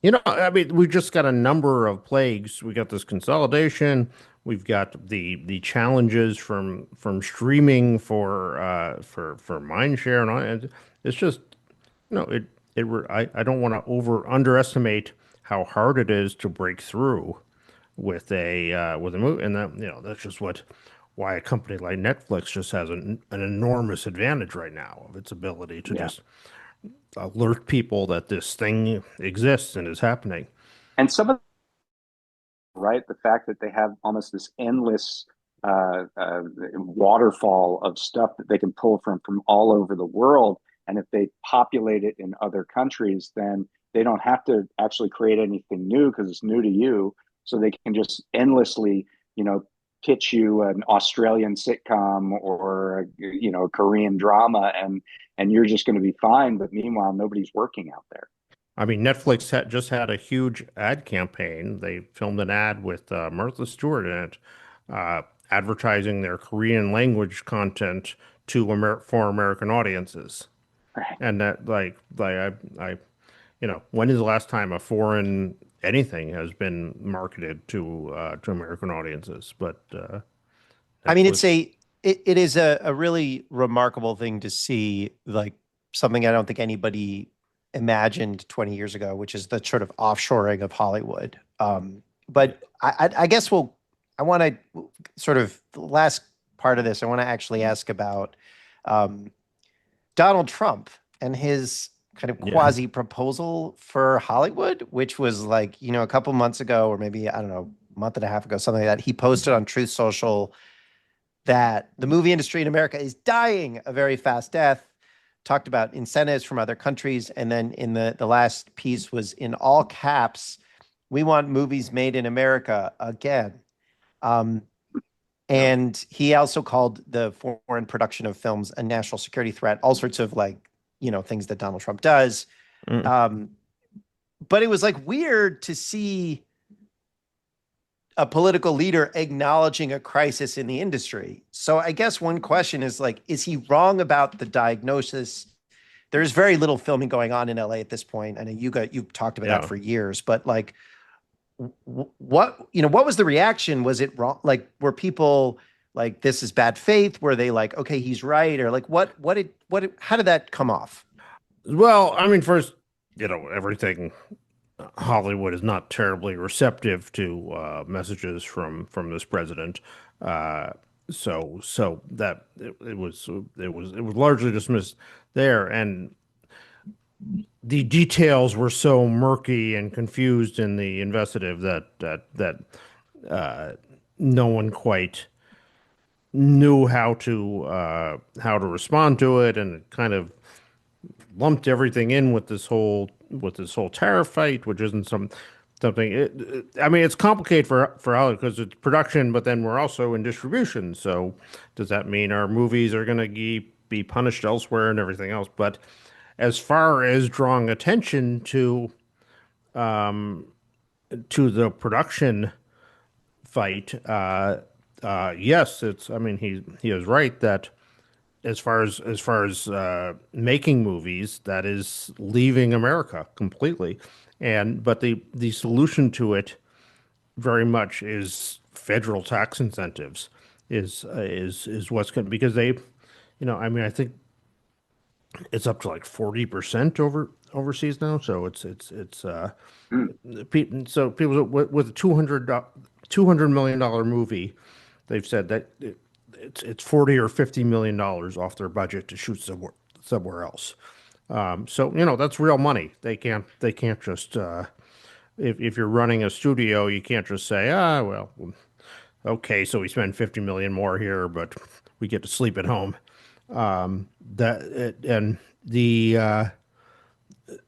you know, I mean, we've just got a number of plagues. We got this consolidation. We've got the challenges from streaming for mind share and all. And it's just, you know, I don't want to underestimate how hard it is to break through with a movie, and that, you know, that's just why a company like Netflix just has an enormous advantage right now of its ability to Yeah. just alert people that this thing exists and is happening. And some of right? The fact that they have almost this endless waterfall of stuff that they can pull from all over the world, and if they populate it in other countries, then they don't have to actually create anything new because it's new to you. So they can just endlessly, you know, pitch you an Australian sitcom or a Korean drama, and you're just going to be fine. But meanwhile, nobody's working out there. I mean, Netflix just had a huge ad campaign. They filmed an ad with Martha Stewart in it, advertising their Korean language content to for American audiences. Right. And that, you know, when is the last time a foreign anything has been marketed to American audiences? But I mean, Netflix, it is a really remarkable thing to see, like something I don't think anybody imagined 20 years ago, which is the sort of offshoring of Hollywood. But I guess I want to sort of the last part of this, I want to actually ask about Donald Trump and his kind of yeah. quasi proposal for Hollywood, which was like, you know, a couple months ago, or maybe, I don't know, a month and a half ago, something like that. He posted on Truth Social that the movie industry in America is dying a very fast death, talked about incentives from other countries. And then in the last piece was in all caps, we want movies made in America again. And he also called the foreign production of films a national security threat, all sorts of like, you know, things that Donald Trump does. Mm. But it was like weird to see a political leader acknowledging a crisis in the industry. So I guess one question is like, is he wrong about the diagnosis? There's very little filming going on in LA at this point. I know you've talked about that Yeah. for years, but like, what was the reaction? Was it wrong? Like, were people like, this is bad faith? Were they like, okay, he's right? Or like, how did that come off? Well, I mean, first, you know, everything Hollywood is not terribly receptive to messages from this president. Uh, so that it was largely dismissed there, and the details were so murky and confused in the investigative that no one quite knew how to respond to it, and it kind of lumped everything in with this whole tariff fight, which isn't something. I mean, it's complicated for Hollywood because it's production, but then we're also in distribution. So does that mean our movies are going to be punished elsewhere and everything else? But as far as drawing attention to the production fight, yes, it's. I mean, he is right that as far as making movies, that is leaving America completely. But the solution to it very much is federal tax incentives is what's going to, because they, you know, I mean, I think it's up to like 40% overseas now. So Mm. so people with a $200 million movie, they've said that it's 40 or 50 million dollars off their budget to shoot somewhere else. So you know, that's real money. They can't just if you're running a studio, you can't just say, well, okay, so we spend 50 million more here, but we get to sleep at home. And the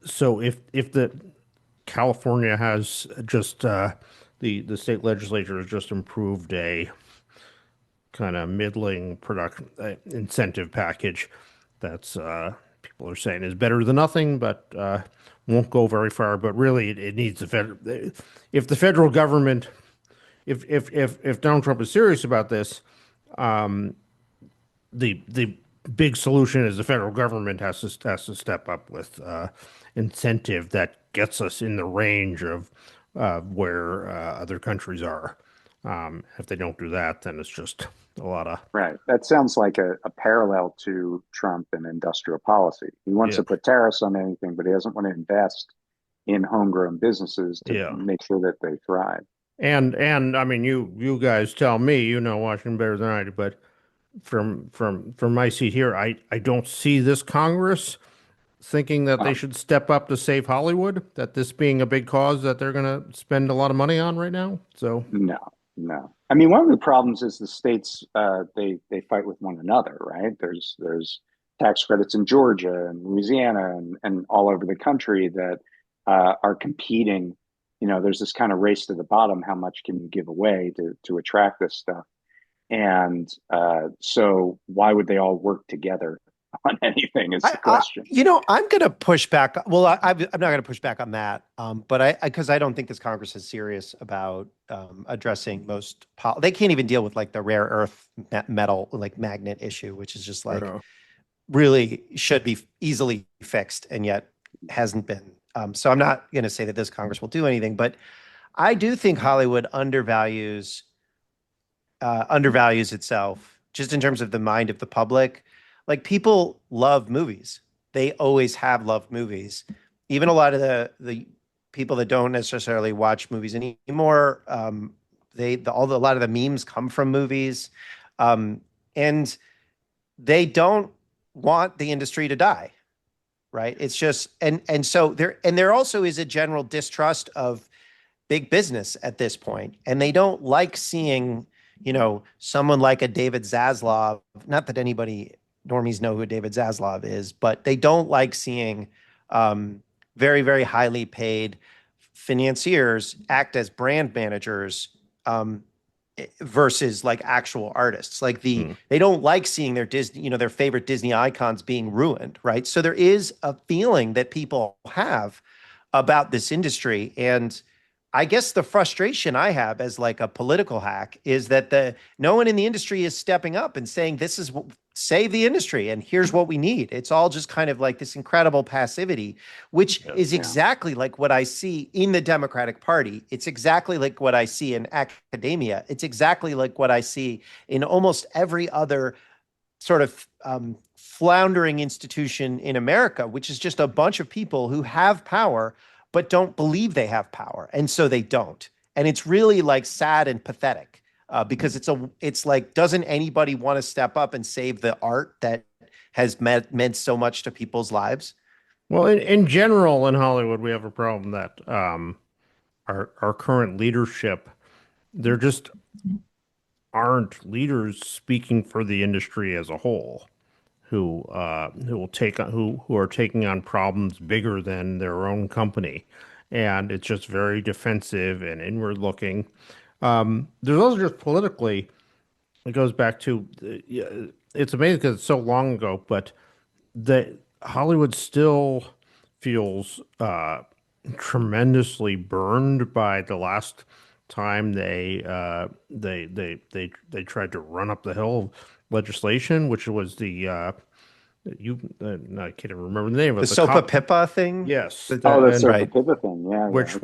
so if the California has just the state legislature has just improved a kind of middling production incentive package that's people are saying is better than nothing, but won't go very far. But really, it needs the federal. If the federal government, if Donald Trump is serious about this, the big solution is the federal government has to step up with incentive that gets us in the range of where other countries are. If they don't do that, then it's just a lot of Right. That sounds like a parallel to Trump and industrial policy. He wants yeah, to put tariffs on anything, but he doesn't want to invest in homegrown businesses to yeah. make sure that they thrive. And I mean, you guys tell me, you know Washington better than I do, but from my seat here, I don't see this Congress thinking that they Um, should step up to save Hollywood, that this being a big cause that they're going to spend a lot of money on right now. So, no, no. I mean, one of the problems is the states they fight with one another, right? There's tax credits in Georgia and Louisiana and all over the country that are competing. You know, there's this kind of race to the bottom. How much can you give away to attract this stuff? And so, why would they all work together on anything? Is the question. I'm going to push back. Well, I'm not going to push back on that, but because I don't think this Congress is serious about addressing most. They can't even deal with like the rare earth metal like magnet issue, which is just like really should be easily fixed, and yet hasn't been. So I'm not going to say that this Congress will do anything, but I do think Hollywood undervalues itself just in terms of the mind of the public. Like people love movies. They always have loved movies. Even a lot of the people that don't necessarily watch movies anymore, a lot of the memes come from movies. And they don't want the industry to die. Right. It's just and so there also is a general distrust of big business at this point. And they don't like seeing, someone like a David Zaslav, not that anybody normies know who David Zaslav is, but they don't like seeing very, very highly paid financiers act as brand managers versus like actual artists. Like they don't like seeing their Disney, their favorite Disney icons being ruined, right? So there is a feeling that people have about this industry. And I guess the frustration I have as like a political hack is that no one in the industry is stepping up and saying, this is save the industry and here's what we need. It's all just kind of like this incredible passivity, which is exactly like what I see in the Democratic Party. It's exactly like what I see in academia. It's exactly like what I see in almost every other sort of floundering institution in America, which is just a bunch of people who have power but don't believe they have power. And so they don't. And it's really like sad and pathetic because it's like, doesn't anybody want to step up and save the art that has meant so much to people's lives? Well, in general, in Hollywood, we have a problem that our current leadership, there just aren't leaders speaking for the industry as a whole who are taking on problems bigger than their own company, and it's just very defensive and inward looking. There's also just politically, it goes back to it's amazing because it's so long ago, but the Hollywood still feels tremendously burned by the last time they tried to run up the hill legislation, which was the I can't even remember the name of the SOPA PIPA thing. Yes. The SOPA PIPA thing. Yeah. Which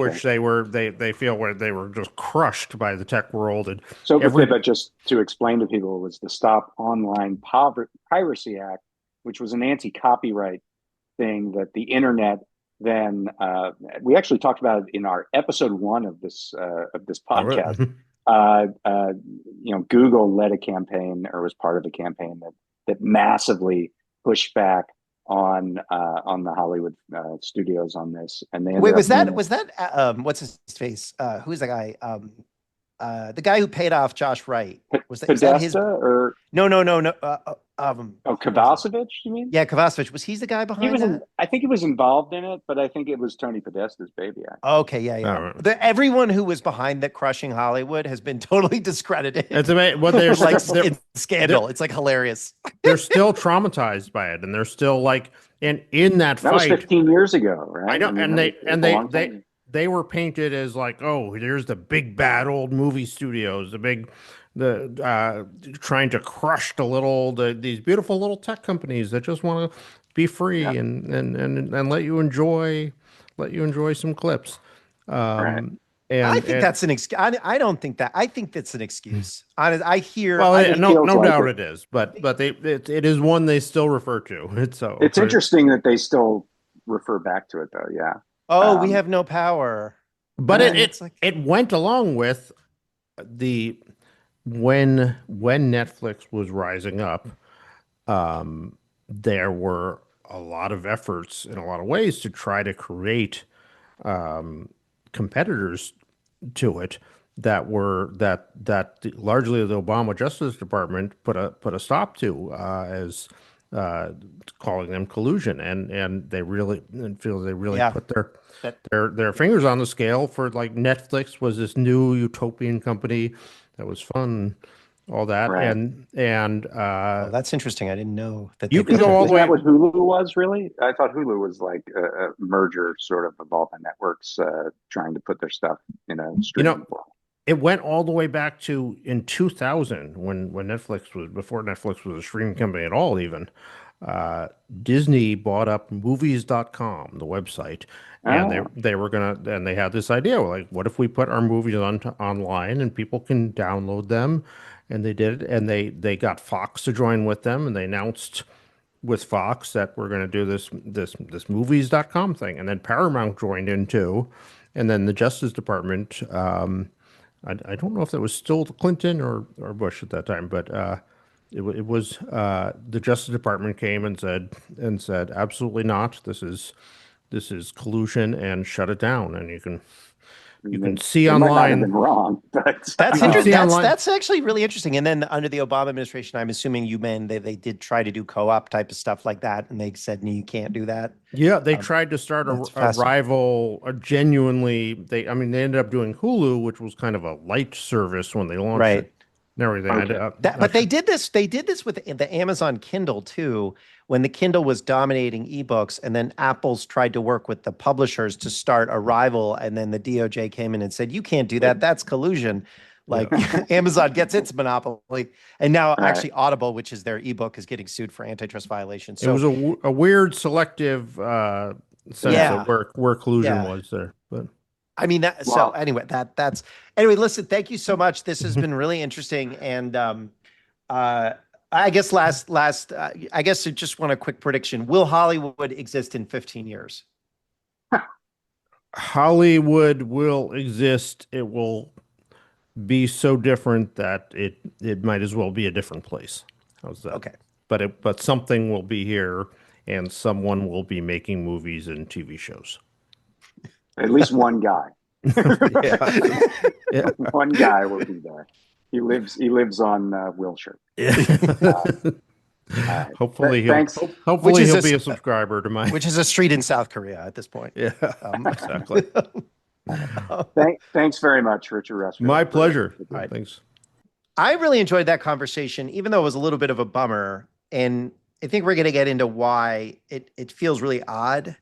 they feel where they were just crushed by the tech world. And SOPA PIPA, just to explain to people, was the Stop Online Piracy Act, which was an anti-copyright thing that the internet then we actually talked about it in our episode 1 of this podcast. Google led a campaign or was part of a campaign that massively pushed back on the Hollywood studios on this. And they was that what's his face? Who's the guy? The guy who paid off Josh Wright. Was that his? Or no. Kovacevic, you mean? Yeah, Kovacevic. Was he the guy behind that? I think he was involved in it, but I think it was Tony Podesta's baby. Okay, yeah. Everyone who was behind the crushing Hollywood has been totally discredited. It's amazing. Well, there's like scandal. It's like hilarious. They're still traumatized by it, and they're still like, and in that fight, was 15 years ago, right? I know, they were painted as like, oh, there's the big bad old movie studios, the big trying to crush these beautiful little tech companies that just want to be free Yeah. and let you enjoy some clips. Right. I And think that's an excuse. I don't think that. I think that's an excuse. I hear. well, It no feels like doubt it. it is, but it is one they still refer to. It's so It's interesting that they still refer back to it, though. Yeah. Oh, we Um, have no power. but And it's like, it went along with the when Netflix was rising up, there were a lot of efforts in a lot of ways to try to create competitors to it that largely the Obama Justice Department put a stop to as uh, calling them collusion, and they really feel they really yeah, put that their fingers on the scale for, like, Netflix was this new utopian company that was fun, all that, right. oh, that's interesting. I didn't know that they you can put go their. all the Isn't that way. what Hulu was, really? I thought Hulu was like a merger sort of all the networks trying to put their stuff in a You know, streaming world. it went all the way back to in 2000 when Netflix was before Netflix was a streaming company at all even. Uh, Disney bought up movies.com, the website, and Oh, they were gonna and they had this idea, like, what if we put our movies online and people can download them? And they did it, and they got Fox to join with them, and they announced with Fox that we're going to do this movies.com thing, and then Paramount joined in too, and then the Justice Department. I don't know if that was still Clinton or Bush at that time, but it was the Justice Department came and said absolutely not. This is collusion, and shut it down. And you can see they might not have online. been wrong, but That's You can interesting. see online. That's actually really interesting. And then under the Obama administration, I'm assuming you meant they did try to do co-op type of stuff like that, and they said no, you can't do that. Yeah, they Um, tried to start that's a fascinating. rival, a genuinely. I mean, they ended up doing Hulu, which was kind of a light service when they launched it Right. and everything. okay. But they did this. They did this with the Amazon Kindle too, when the Kindle was dominating ebooks, and then Apple's tried to work with the publishers to start a rival, and then the DOJ came in and said, "You can't do that. That's collusion." Yeah, Like Amazon gets its monopoly, and now Right. actually Audible, which is their ebook, is getting sued for antitrust violations. it was So a weird selective sense Yeah. of yeah, where collusion yeah. was there, but I mean that. So Well, anyway, that's anyway. Listen, thank you so much. This has been really interesting, and uh, I guess I guess I just want a quick prediction. Will Hollywood exist in 15 years? Hollywood will exist. It will be so different that it might as well be a different place. How's that? Okay. But something will be here, and someone will be making movies and TV shows. at least one guy. Yeah, yeah, One guy will be there. He lives on Wilshire. yeah. All right. Hopefully Thanks. Which is he'll be a subscriber to mine. which is a street in South Korea at this point. Yeah, Um, exactly. Thanks very much, Richard Rushfield. My pleasure. For right. Thanks. I really enjoyed that conversation, even though it was a little bit of a bummer. And I think we're going to get into why it feels really odd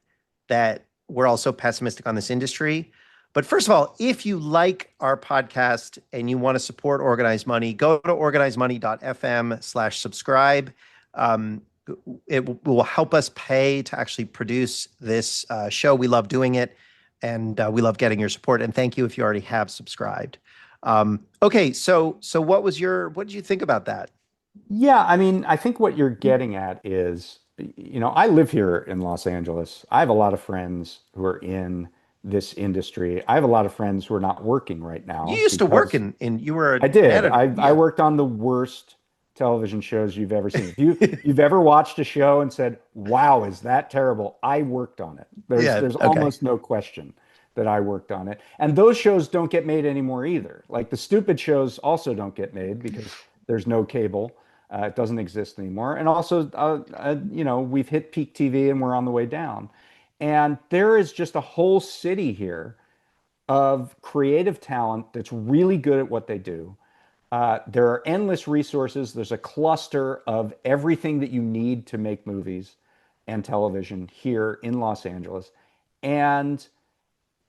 that we're all so pessimistic on this industry. But first of all, if you like our podcast and you want to support Organized Money, go to organizedmoney.fm/subscribe. It will help us pay to actually produce this show. We love doing it, and we love getting your support. And thank you if you already have subscribed. Okay, so what did you think about that? Yeah, I mean, I think what you're getting at is, I live here in Los Angeles. I have a lot of friends who are in this industry. I have a lot of friends who are not working right You now used to work because in you were I a did. manager. I Yeah. worked on the worst television shows you've ever seen. If you've ever watched a show and said, "Wow, is that terrible?" I worked on it. Yeah. There's Okay. almost no question that I worked on it. And those shows don't get made anymore either. Like the stupid shows also don't get made because there's no cable. It doesn't exist anymore. And also, we've hit peak TV and we're on the way down. And there is just a whole city here of creative talent that's really good at what they do. There are endless resources. There's a cluster of everything that you need to make movies and television here in Los Angeles. And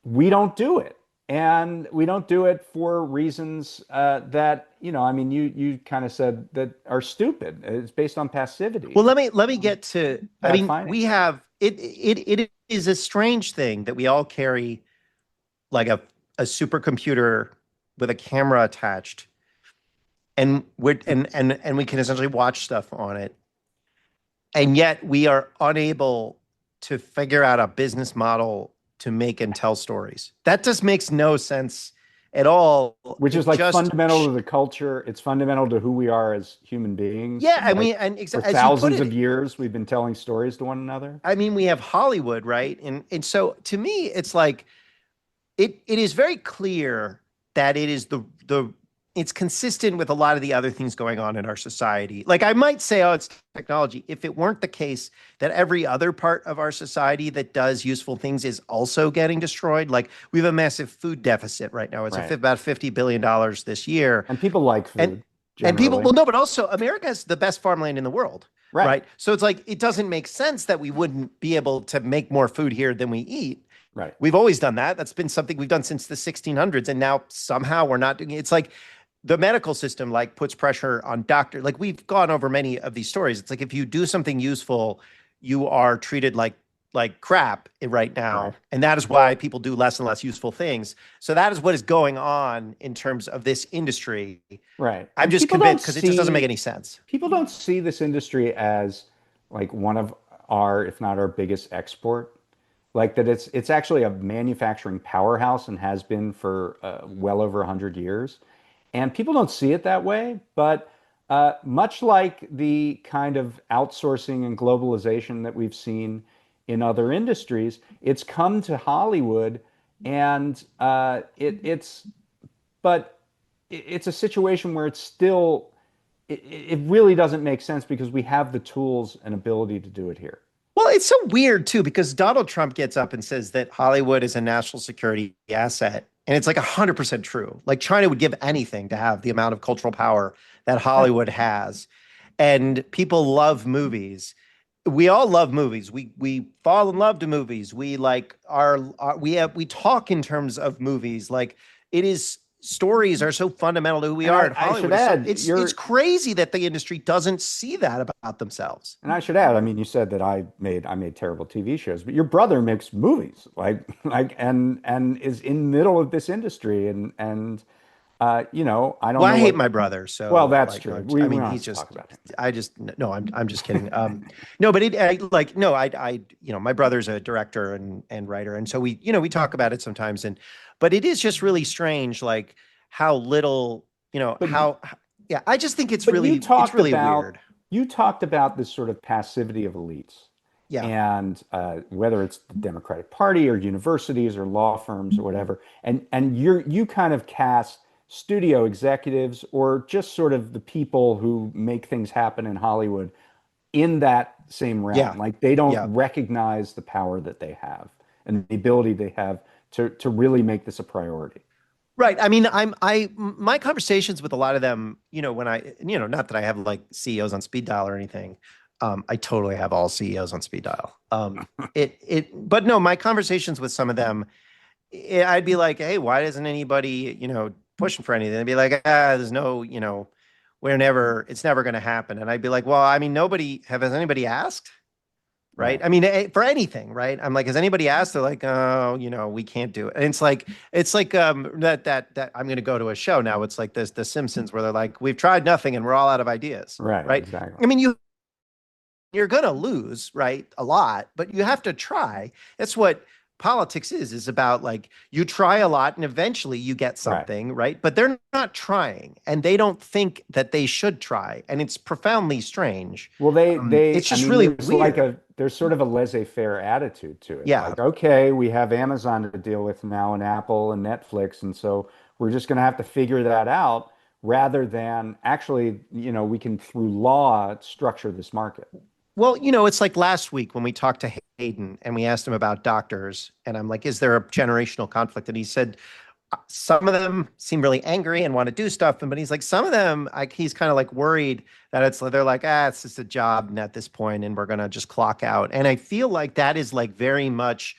we don't do it. and we don't do it for reasons that, I mean, you kind of said that are stupid. It's based on passivity. Well, let me get to. I Bad mean, we finance. have it. It is a strange thing that we all carry like a supercomputer with a camera attached, and we can essentially watch stuff on it, and yet we are unable to figure out a business model to make and tell stories. That just makes no sense at all. Which is It like just fundamental to the culture. It's fundamental to who we are as human beings. yeah, and Like, we and for as you put thousands of it, years, we've been telling stories to one another. I mean, we have Hollywood, right? And so to me, it's like it is very clear that it is the it's consistent with a lot of the other things going on in our society. Like I might say, oh, it's technology. If it weren't the case that every other part of our society that does useful things is also getting destroyed. Like we have a massive food deficit right now. It's Right. about $50 billion this year. And people like And food and people, generally. well, no, but also America has the best farmland in the world, Right. right? So it's like it doesn't make sense that we wouldn't be able to make more food here than we eat. Right. We've always done that. That's been something we've done since the 1600s, and now somehow we're not doing it. It's like the medical system like puts pressure on doctor. Like we've gone over many of these stories. It's like if you do something useful, you are treated like crap right now. Right. And that is why people do less and less useful things. So that is what is going on in terms of this industry. Right. I'm And just people convinced don't because it just doesn't make see- any sense. People don't see this industry as like one of our, if not our biggest export. Like that it's actually a manufacturing powerhouse and has been for well over 100 years. And people don't see it that way, but much like the kind of outsourcing and globalization that we've seen in other industries, it's come to Hollywood, and but it's a situation where it's still, it really doesn't make sense because we have the tools and ability to do it here. Well, it's so weird too, because Donald Trump gets up and says that Hollywood is a national security asset. And it's like 100% true. Like China would give anything to have the amount of cultural power that Hollywood has. And people love movies. We all love movies. We fall in love to movies. We like we talk in terms of movies. Like it is stories are so fundamental to who we And are I in Hollywood. should add, It's crazy that the industry doesn't see that about themselves. And I should add, I mean, you said that I made terrible TV shows, but your brother makes movies, and is in the middle of this industry, and I don't Well, know I hate what. my brother, so Well, that's like, true. no, We I don't mean, have he's to just, talk about him. no, I'm just kidding. No, but my brother's a director and writer, and so we talk about it sometimes, but it is just really strange, like how little, But yeah, I just think it's but it's really weird. you talked about this sort of passivity of elites, Yeah. and whether it's the Democratic Party or universities or law firms or whatever, and you kind of cast studio executives or just sort of the people who make things happen in Hollywood in that same Yeah. realm. Like they don't Yeah. recognize the power that they have and the ability they have to really make this a priority. Right. I mean, my conversations with a lot of them, when not that I have like CEOs on speed dial or anything. I totally have all CEOs on speed dial. But no, my conversations with some of them, I'd be like, hey, why isn't anybody, pushing for anything? They'd be like, there's no, it's never going to happen. And I'd be like, well, I mean, has anybody asked? Right. Right. I mean, for anything, right. I'm like, has anybody asked? They're like, oh, we can't do it. And it's like that I'm going to go to a show now. It's like this, The Simpsons, where they're like, we've tried nothing and we're all out of ideas. Right. Right. Exactly. I mean, you're going to lose, right? A lot, but you have to try. That's what politics is about. Like you try a lot and eventually you get something, right? But they're not trying and they don't think that they should try. And it's profoundly strange. Well, It's just really weird. There's sort of a laissez-faire attitude to it. Yeah. Like, okay, we have Amazon to deal with now and Apple and Netflix, and so we're just going to have to figure that out rather than actually, we can through law structure this market. Well, it's like last week when we talked to Hayden and we asked him about doctors, and I'm like, is there a generational conflict? And he said, some of them seem really angry and want to do stuff. But he's like, some of them, he's kind of like worried that they're like, it's just a job at this point and we're going to just clock out. And I feel like that is like very much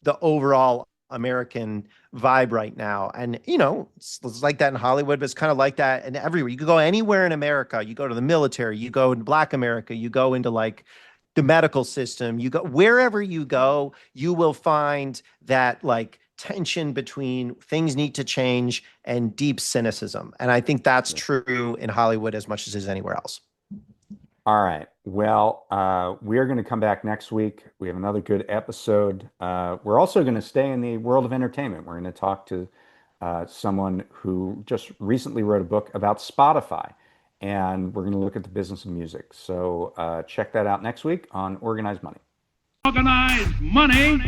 the overall American vibe right now. And, it's like that in Hollywood, but it's kind of like that and everywhere. You could go anywhere in America. You go to the military, you go into Black America, you go into like the medical system, you go wherever you go, you will find that like tension between things need to change and deep cynicism. And I think that's true in Hollywood as much as is anywhere else. All right. Well, we are going to come back next week. We have another good episode. We're also going to stay in the world of entertainment. We're going to talk to someone who just recently wrote a book about Spotify, and we're going to look at the business of music. So check that out next week on Organized Money. Organized Money.